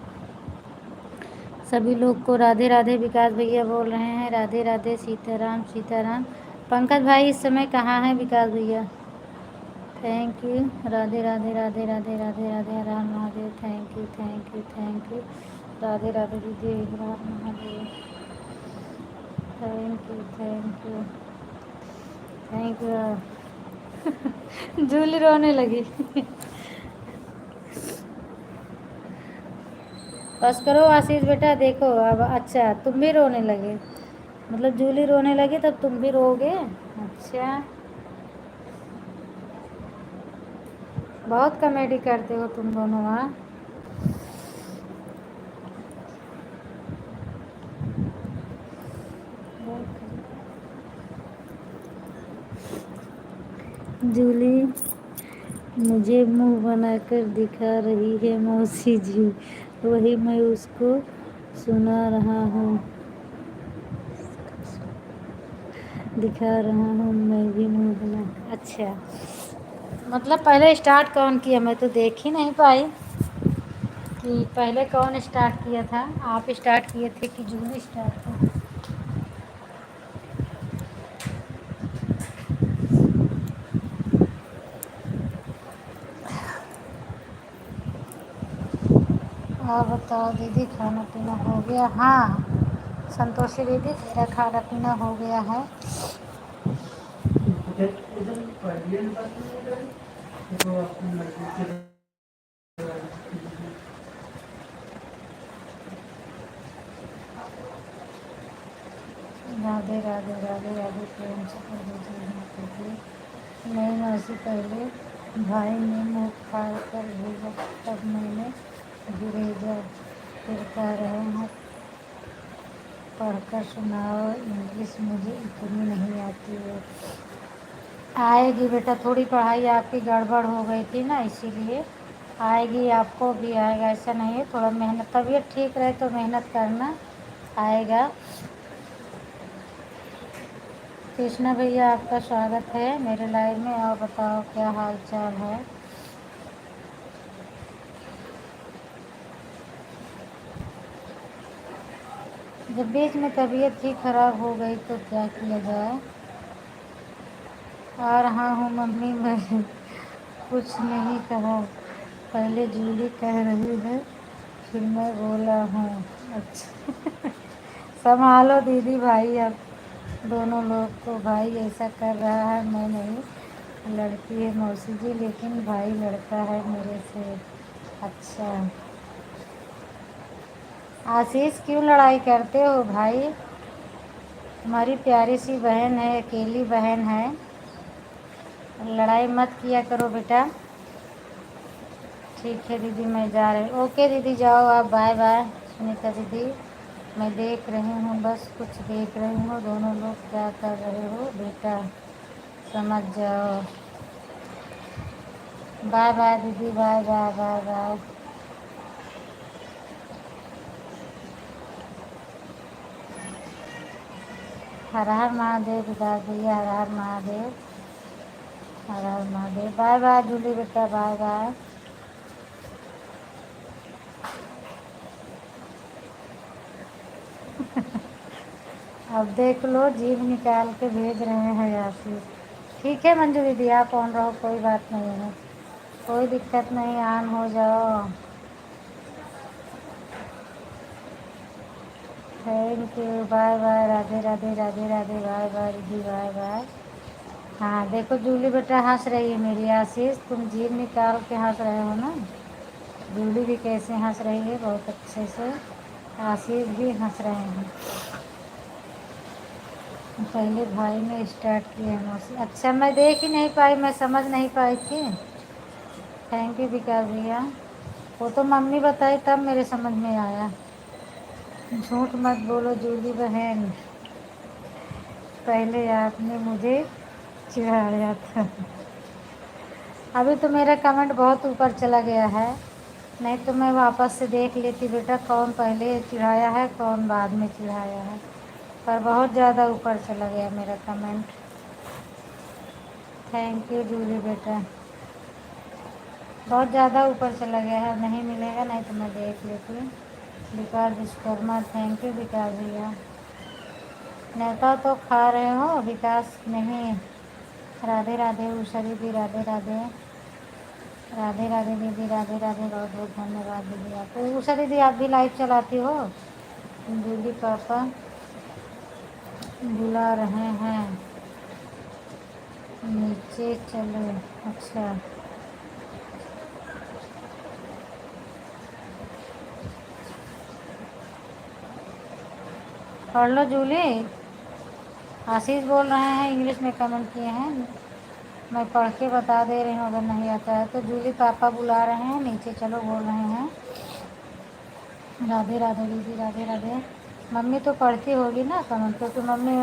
सभी लोग को राधे राधे। विकास भैया बोल रहे हैं राधे राधे। सीताराम सीताराम। पंकज भाई इस समय कहाँ हैं विकास भैया? Thank you. Radhe Radhe Radhe Radhe Radhe Radhe her her Mahadev. Thank you thank you thank you. Radhe Radhe दीदी हर हर Mahadev. Thank you thank you thank you. Julie रोने लगी। बस करो आशीष बेटा, देखो अब अच्छा तुम भी रोने लगे, मतलब जूली रोने लगी तब तुम भी रोगे। अच्छा, बहुत कॉमेडी करते हो तुम दोनों। हाँ, जूली मुझे मुंह बनाकर दिखा रही है मौसी जी, वही मैं उसको सुना रहा हूँ, दिखा रहा हूँ मैं भी मुंह बना। अच्छा, मतलब पहले स्टार्ट कौन किया, मैं तो देख ही नहीं पाई कि पहले कौन स्टार्ट किया था। आप स्टार्ट किए थे कि जूली स्टार्ट की? और बताओ दीदी, खाना पीना हो गया? हाँ संतोषी दीदी, मेरा खाना पीना हो गया है। राधे राधे राधे राधे। प्रेम से पहले नहीं मौसी, पहले भाई ने मुँह फाड़ कर भेजा, तब मैंने भी भेजा। फिर कह रहे हैं पढ़कर सुनाओ, इंग्लिश मुझे इतनी नहीं आती है। आएगी बेटा, थोड़ी पढ़ाई आपकी गड़बड़ हो गई थी ना, इसीलिए आएगी, आपको भी आएगा, ऐसा नहीं है। थोड़ा मेहनत, तबीयत ठीक रहे तो मेहनत करना, आएगा। कृष्णा भैया आपका स्वागत है मेरे लाइव में। और बताओ क्या हाल चाल है? जब बीच में तबीयत ही खराब हो गई तो क्या किया जाए। आ रहा हूँ मम्मी, मैं कुछ नहीं कहा, पहले जूली कह रही है फिर मैं बोला हूँ। अच्छा। संभालो दीदी भाई, अब दोनों लोग को, भाई ऐसा कर रहा है, मैं नहीं, लड़की है मौसी जी, लेकिन भाई लड़का है मेरे से। अच्छा, आशीष क्यों लड़ाई करते हो भाई? तुम्हारी प्यारी सी बहन है, अकेली बहन है, लड़ाई मत किया करो बेटा। ठीक है दीदी, मैं जा रही हूँ। ओके दीदी, जाओ आप, बाय बाय। सुनीता दीदी, मैं देख रही हूँ, बस कुछ देख रही हूँ, दोनों लोग क्या कर रहे हो बेटा, समझ जाओ। बाय बाय दीदी, बाय बाय बाय बाय। हर हर महादेव विकास भैया, हर हर महादेव, हर हर महादेव। बाय बाय जूली बेटा, बाय बाय। अब देख लो, जीभ निकाल के भेज रहे हैं आशीष। ठीक है मंजू दीदी, आप ऑन रहो, कोई बात नहीं है, कोई दिक्कत नहीं, ऑन हो जाओ। Thank you, bye bye, Radhe Radhe Radhe Radhe, bye bye दीदी, बाय बाय। हाँ देखो जूली बेटा हंस रही है मेरी, आशीष तुम जीभ निकाल के हंस रहे हो ना। जूली भी कैसे हंस रही है, बहुत अच्छे से। आशीष भी हंस रहे हैं। पहले भाई ने स्टार्ट किया मौसी। अच्छा, मैं देख ही नहीं पाई, मैं समझ नहीं पाई थी। थैंक यू विकास भैया। वो तो मम्मी बताई तब मेरे समझ में आया। झूठ मत बोलो जूली बहन, पहले आपने मुझे चिढ़ाया था। अभी तो मेरा कमेंट बहुत ऊपर चला गया है, नहीं तो मैं वापस से देख लेती बेटा कौन पहले चिढ़ाया है कौन बाद में चिढ़ाया है, पर बहुत ज़्यादा ऊपर चला गया मेरा कमेंट। थैंक यू जूली बेटा, बहुत ज़्यादा ऊपर चला गया है, नहीं मिलेगा, नहीं तो मैं देख लेती। विकास विश्वकर्मा, थैंक यू विकास भैया। नेता तो खा रहे हो विकास नहीं। राधे राधे उषा दीदी, राधे राधे, राधे राधे दीदी, राधे राधे, बहुत बहुत धन्यवाद दीदी आपको। उषा दीदी आप भी लाइव चलाती हो? दीदी पापा बुला रहे हैं, नीचे चलो। अच्छा, पढ़ लो जूली। आशीष बोल रहे हैं, इंग्लिश में कमेंट किए हैं, मैं पढ़ के बता दे रही हूँ, अगर नहीं आता है तो। जूली पापा बुला रहे हैं, नीचे चलो बोल रहे हैं। राधे राधे दीदी, राधे राधे। मम्मी तो पढ़ती होगी ना कमेंट, क्योंकि मम्मी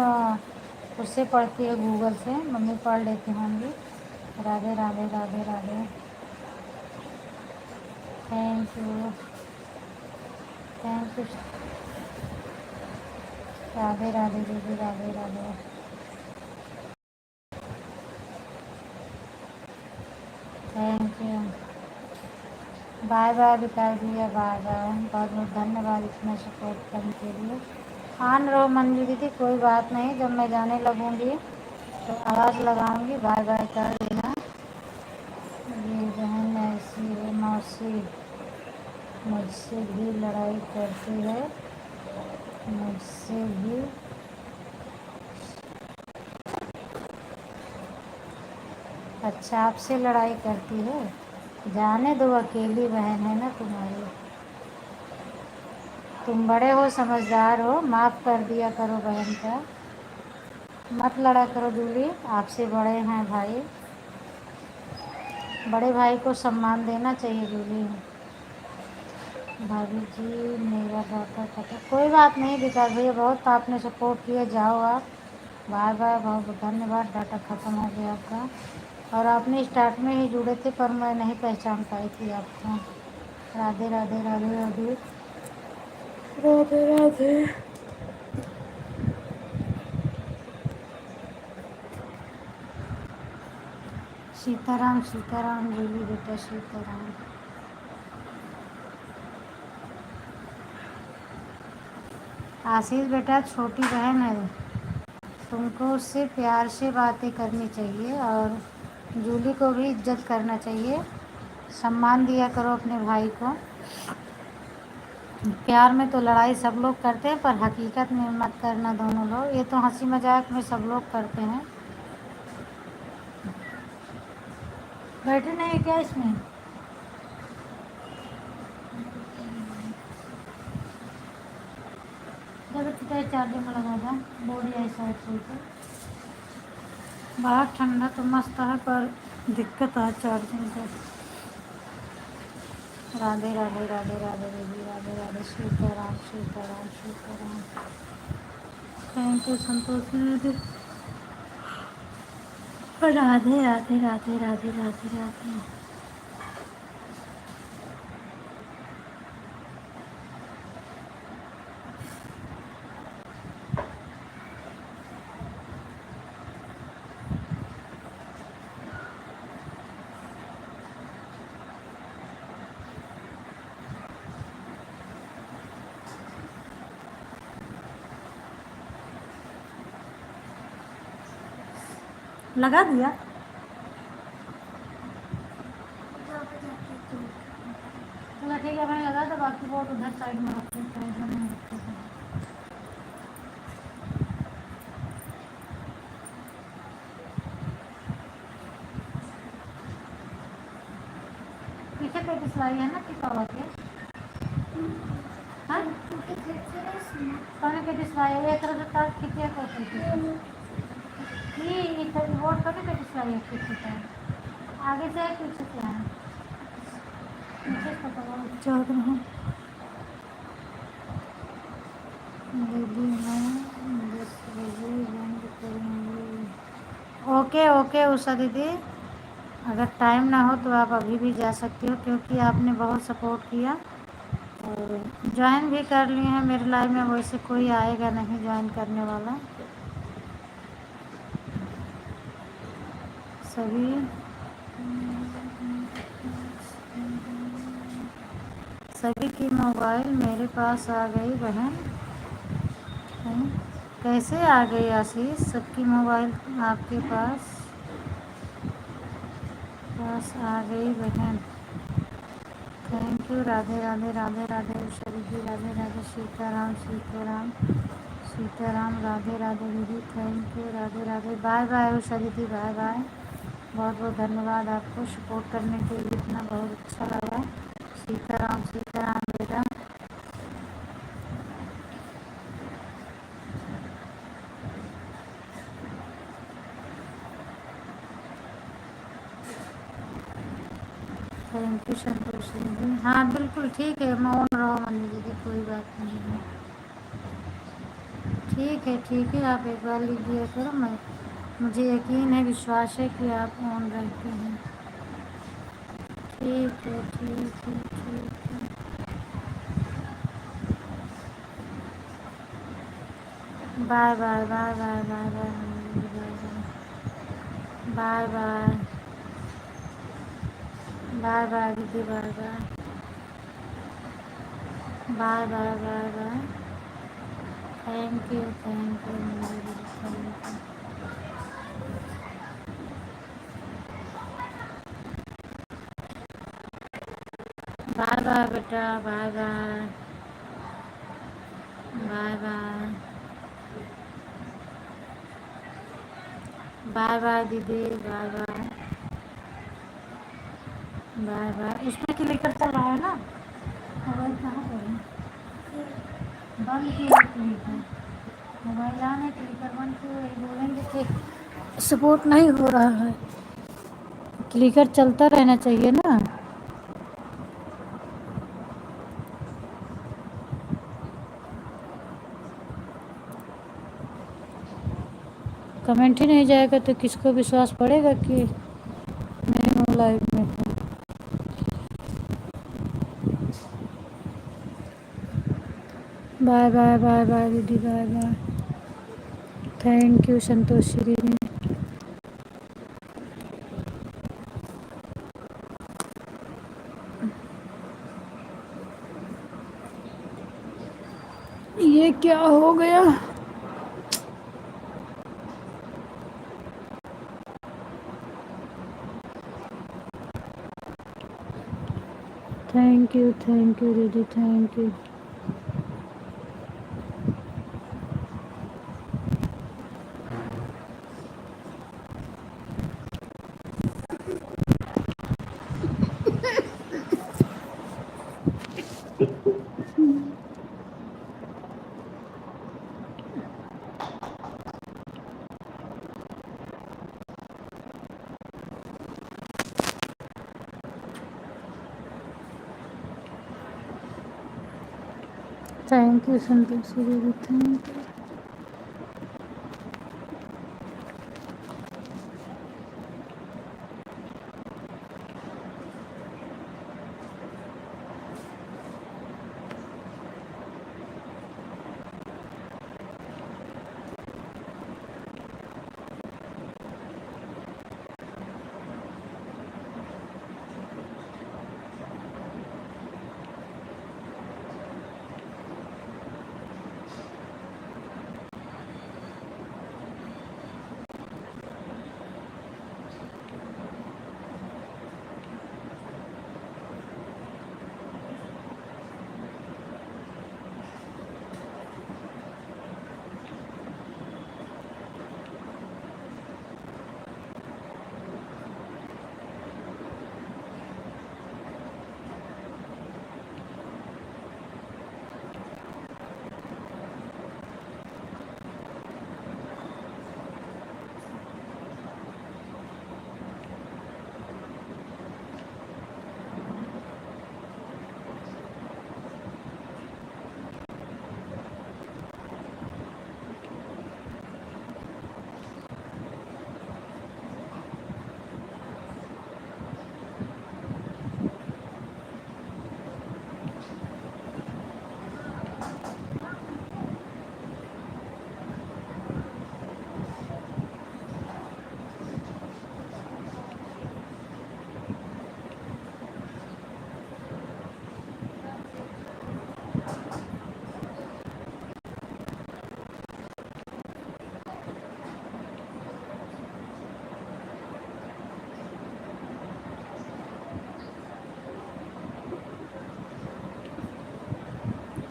उससे पढ़ती है, गूगल से, मम्मी पढ़ लेती होंगी। Radhe Radhe Radhe Radhe, thank you, thank you. Radhe Radhe दीदी, Radhe Radhe, thank you. Bye bye Vikas भैया, बाय बाय, बहुत बहुत धन्यवाद इतना सपोर्ट करने के लिए। ऑन रहो मंजू दीदी, कोई बात नहीं, जब मैं जाने लगूंगी तो आवाज़ लगाऊंगी, बाय बाय कर देना। ये बहन ऐसी है मौसी, मुझसे भी लड़ाई करती है, मुझसे भी। अच्छा, आपसे लड़ाई करती है? जाने दो, अकेली बहन है ना तुम्हारी। तुम बड़े हो, समझदार हो, माफ़ कर दिया करो बहन का, मत लड़ा करो जूली, आपसे बड़े हैं भाई, बड़े भाई को सम्मान देना चाहिए जूली। भाभी जी मेरा डाटा खत्म, कोई बात नहीं विकास भैया, बहुत आपने सपोर्ट किया, जाओ आप, बाय बाय, बहुत बहुत धन्यवाद। डाटा ख़त्म हो गया आपका, और आपने स्टार्ट में ही जुड़े थे पर मैं नहीं पहचान पाई थी आपको। राधे राधे राधे राधे, राधे राधे। सीताराम सीताराम जूली बेटा, सीताराम। आशीष बेटा छोटी बहन है, तुमको उससे प्यार से बातें करनी चाहिए, और जूली को भी इज्जत करना चाहिए, सम्मान दिया करो अपने भाई को। प्यार में तो लड़ाई सब लोग करते हैं, पर हकीकत में मत करना दोनों लोग, ये तो हंसी मजाक में सब लोग करते हैं। बैटरी नहीं है क्या इसमें? जब तो चार्जर में लगा था, बोर्ड या साइड से ऊपर। बाहर ठंडा तो मस्त है पर दिक्कत है चार्जिंग का। राधे राधे राधे राधे देवी, राधे राधे, सीताराम सीताराम सीताराम। थैंक यू संतोष दीदी। राधे राधे राधे राधे राधे राधे। लगा दिया? चलो ठीक है, मैंने लगा था, बाकी बोर्ड उधर साइड में रखते हैं, साइड में नहीं रखते हैं। पीछे पे की सिलाई है ना टिका हुआ के? हाँ, कौन के सिलाई है? एक तरह से तार खींचे करते थे ये बोर्ड पर पे सिलाई है पीछे से, आगे से है पीछे से है, पीछे से पकड़ो चौक में। दीदी मैं 10 बजे बंद करूँगी। ओके ओके उषा दीदी, अगर टाइम ना हो तो आप अभी भी जा सकती हो, क्योंकि आपने बहुत सपोर्ट किया और ज्वाइन भी कर लिए हैं मेरे लाइव में। वैसे कोई आएगा नहीं ज्वाइन करने वाला, सभी सभी की मोबाइल मेरे पास आ गई बहन। हैं? कैसे आ गई आशीष? सबकी मोबाइल आपके पास आ गई बहन। Thank you. राधे राधे राधे राधे उषा दीदी, राधे राधे, सीताराम सीताराम सीताराम, राधे राधे दीदी, thank you, Radhe Radhe. Bye bye Usha दीदी, बाय बाय। बहुत बहुत धन्यवाद आपको सपोर्ट करने के लिए, इतना बहुत अच्छा लगा। सीताराम सीताराम बेटा। थैंक यू संतोष दीदी। हाँ बिल्कुल ठीक है, मौन रहो मनी दीदी, कोई बात नहीं है। ठीक है, आप एक बार लीजिए करो, मैं मुझे यकीन है, विश्वास है कि आप ऑन रहते हैं। ठीक है ठीक है ठीक है। Bye bye bye bye bye bye bye bye bye bye दीदी, bye bye bye bye bye bye. Thank you thank you मेरी दीदी, थैंक यू। बाय बाय बेटा, bye bye bye bye bye bye दीदी, बाय बाय बाय बाय। उसमें clicker चल रहा है ना, मोबाइल कहाँ पर है? बंद किया क्लिकर, मोबाइल आने क्लिकर बंद किए, वही बोलेंगे कि सपोर्ट नहीं हो रहा है। क्लिकर चलता रहना चाहिए ना। कमेंट ही नहीं जाएगा तो किसको विश्वास पड़ेगा कि मैं हूँ लाइव में हूँ। बाय बाय बाय बाय दीदी, bye bye. Thank you Santoshi दीदी। ये क्या हो गया? थैंक यू दीदी, thank you. Thank you Santoshi दीदी, thank you.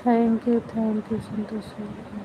Thank you Santoshi दीदी।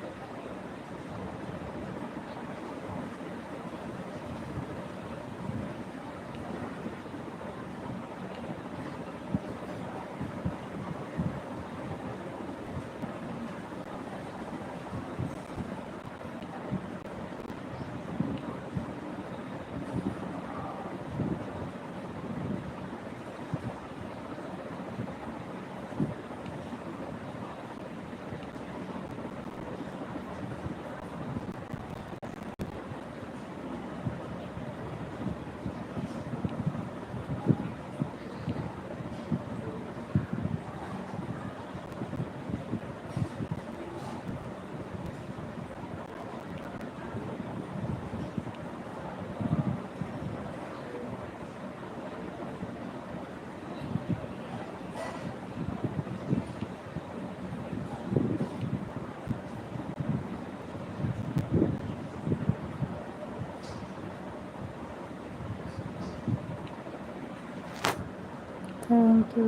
थैंक यू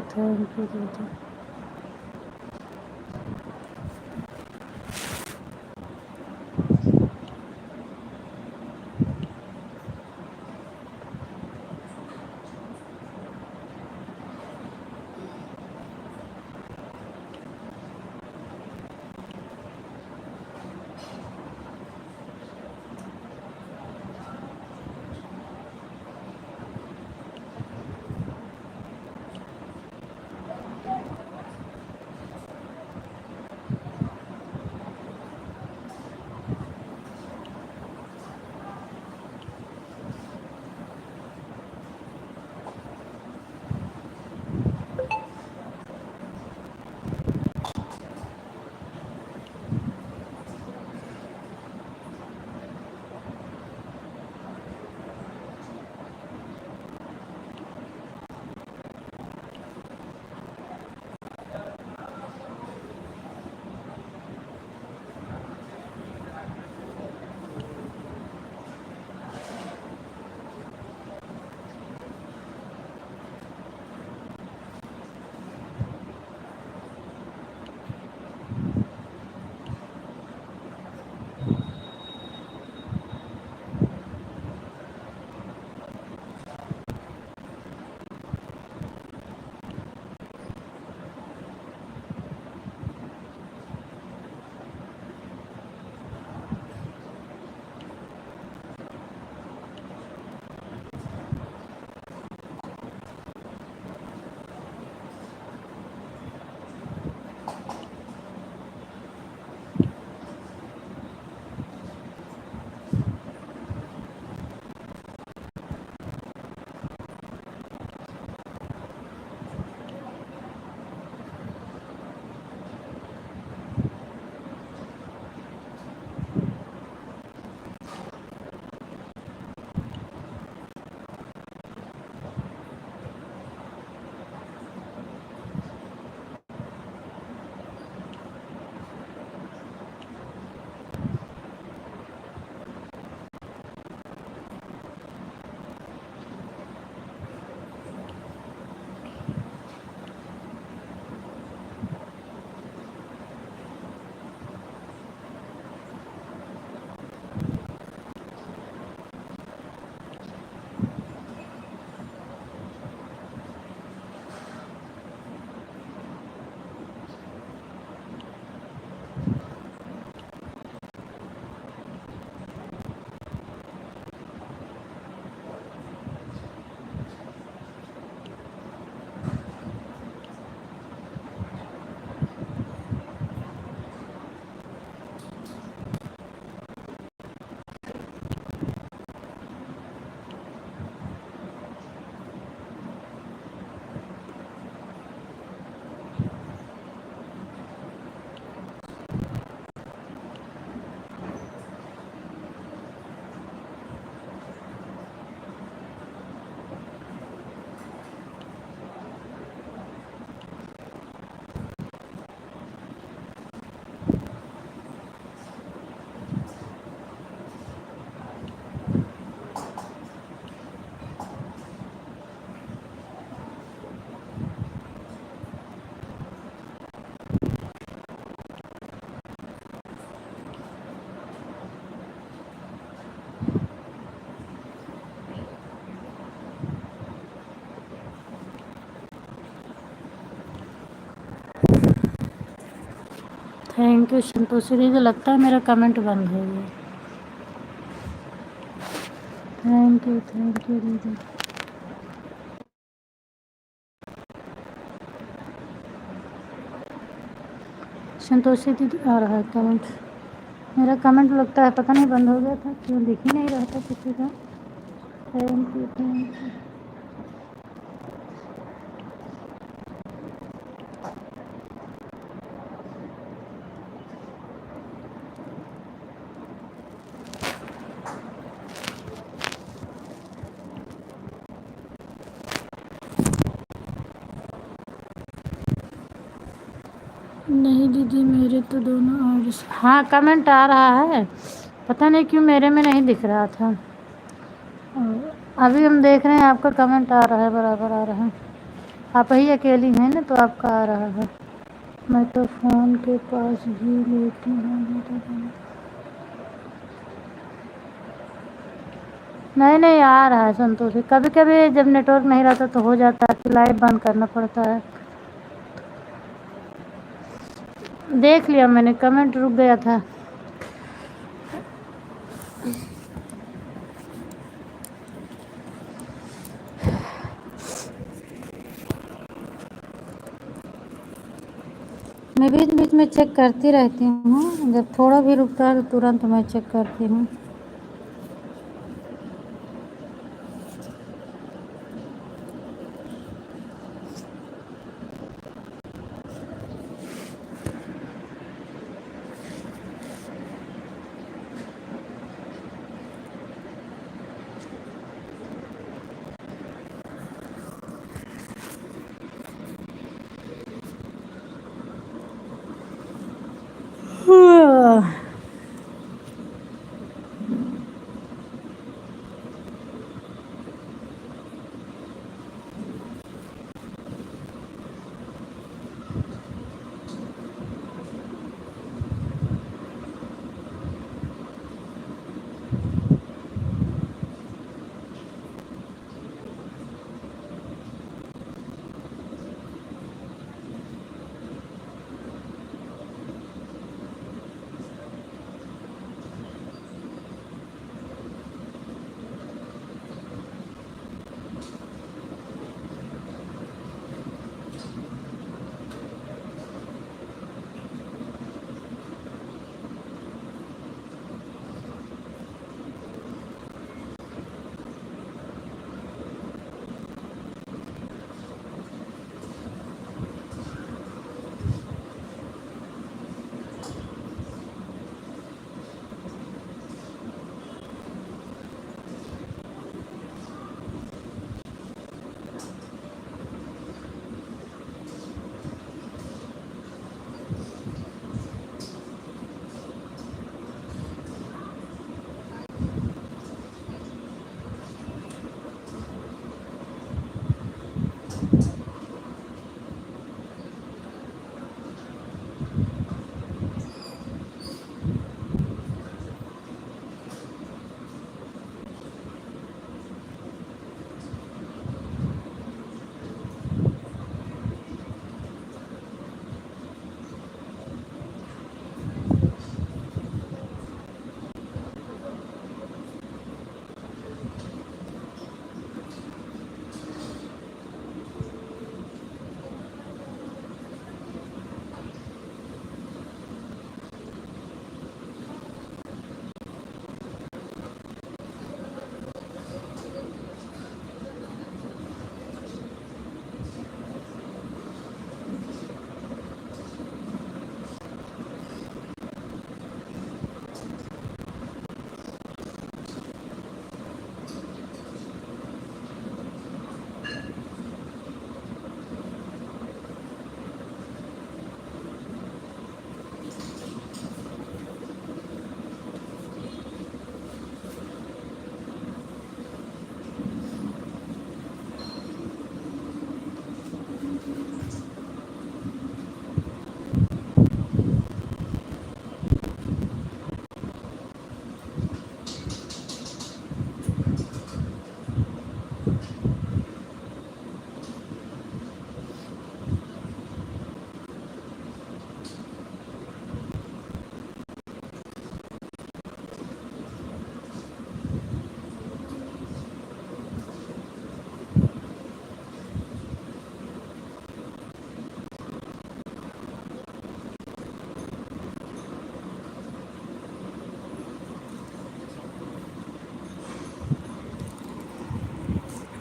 दीदी। थैंक यू संतोषी दीदी, लगता है मेरा कमेंट बंद हो गया। थैंक यू दीदी। संतोषी दीदी आ रहा है कमेंट। मेरा कमेंट लगता है पता नहीं बंद हो गया था, क्यों दिख ही नहीं रहा था किसी का। Thank you. नहीं दीदी, मेरे तो दोनों आईडी। हाँ कमेंट आ रहा है, पता नहीं क्यों मेरे में नहीं दिख रहा था। अभी हम देख रहे हैं आपका कमेंट आ रहा है, बराबर आ रहा है। आप ही अकेली हैं ना तो आपका आ रहा है। मैं तो फ़ोन के पास ही लेती हूँ। नहीं आ रहा है संतोषी। कभी कभी जब नेटवर्क नहीं रहता तो हो जाता है कि लाइव बंद करना पड़ता है। देख लिया मैंने, कमेंट रुक गया था। मैं बीच बीच में चेक करती रहती हूँ, जब थोड़ा भी रुकता है तो तुरंत मैं चेक करती हूँ।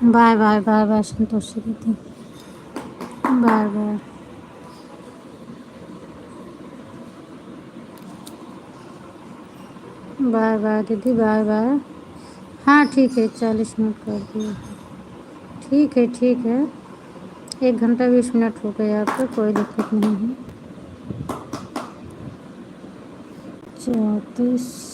Bye bye bye bye Santoshi दीदी, बाय बाय। बाय बाय दीदी, बाय बाय। हाँ ठीक है, 40 मिनट कर दिए। ठीक है ठीक है, 1 घंटा 20 मिनट हो गए आपको, कोई दिक्कत नहीं है। 34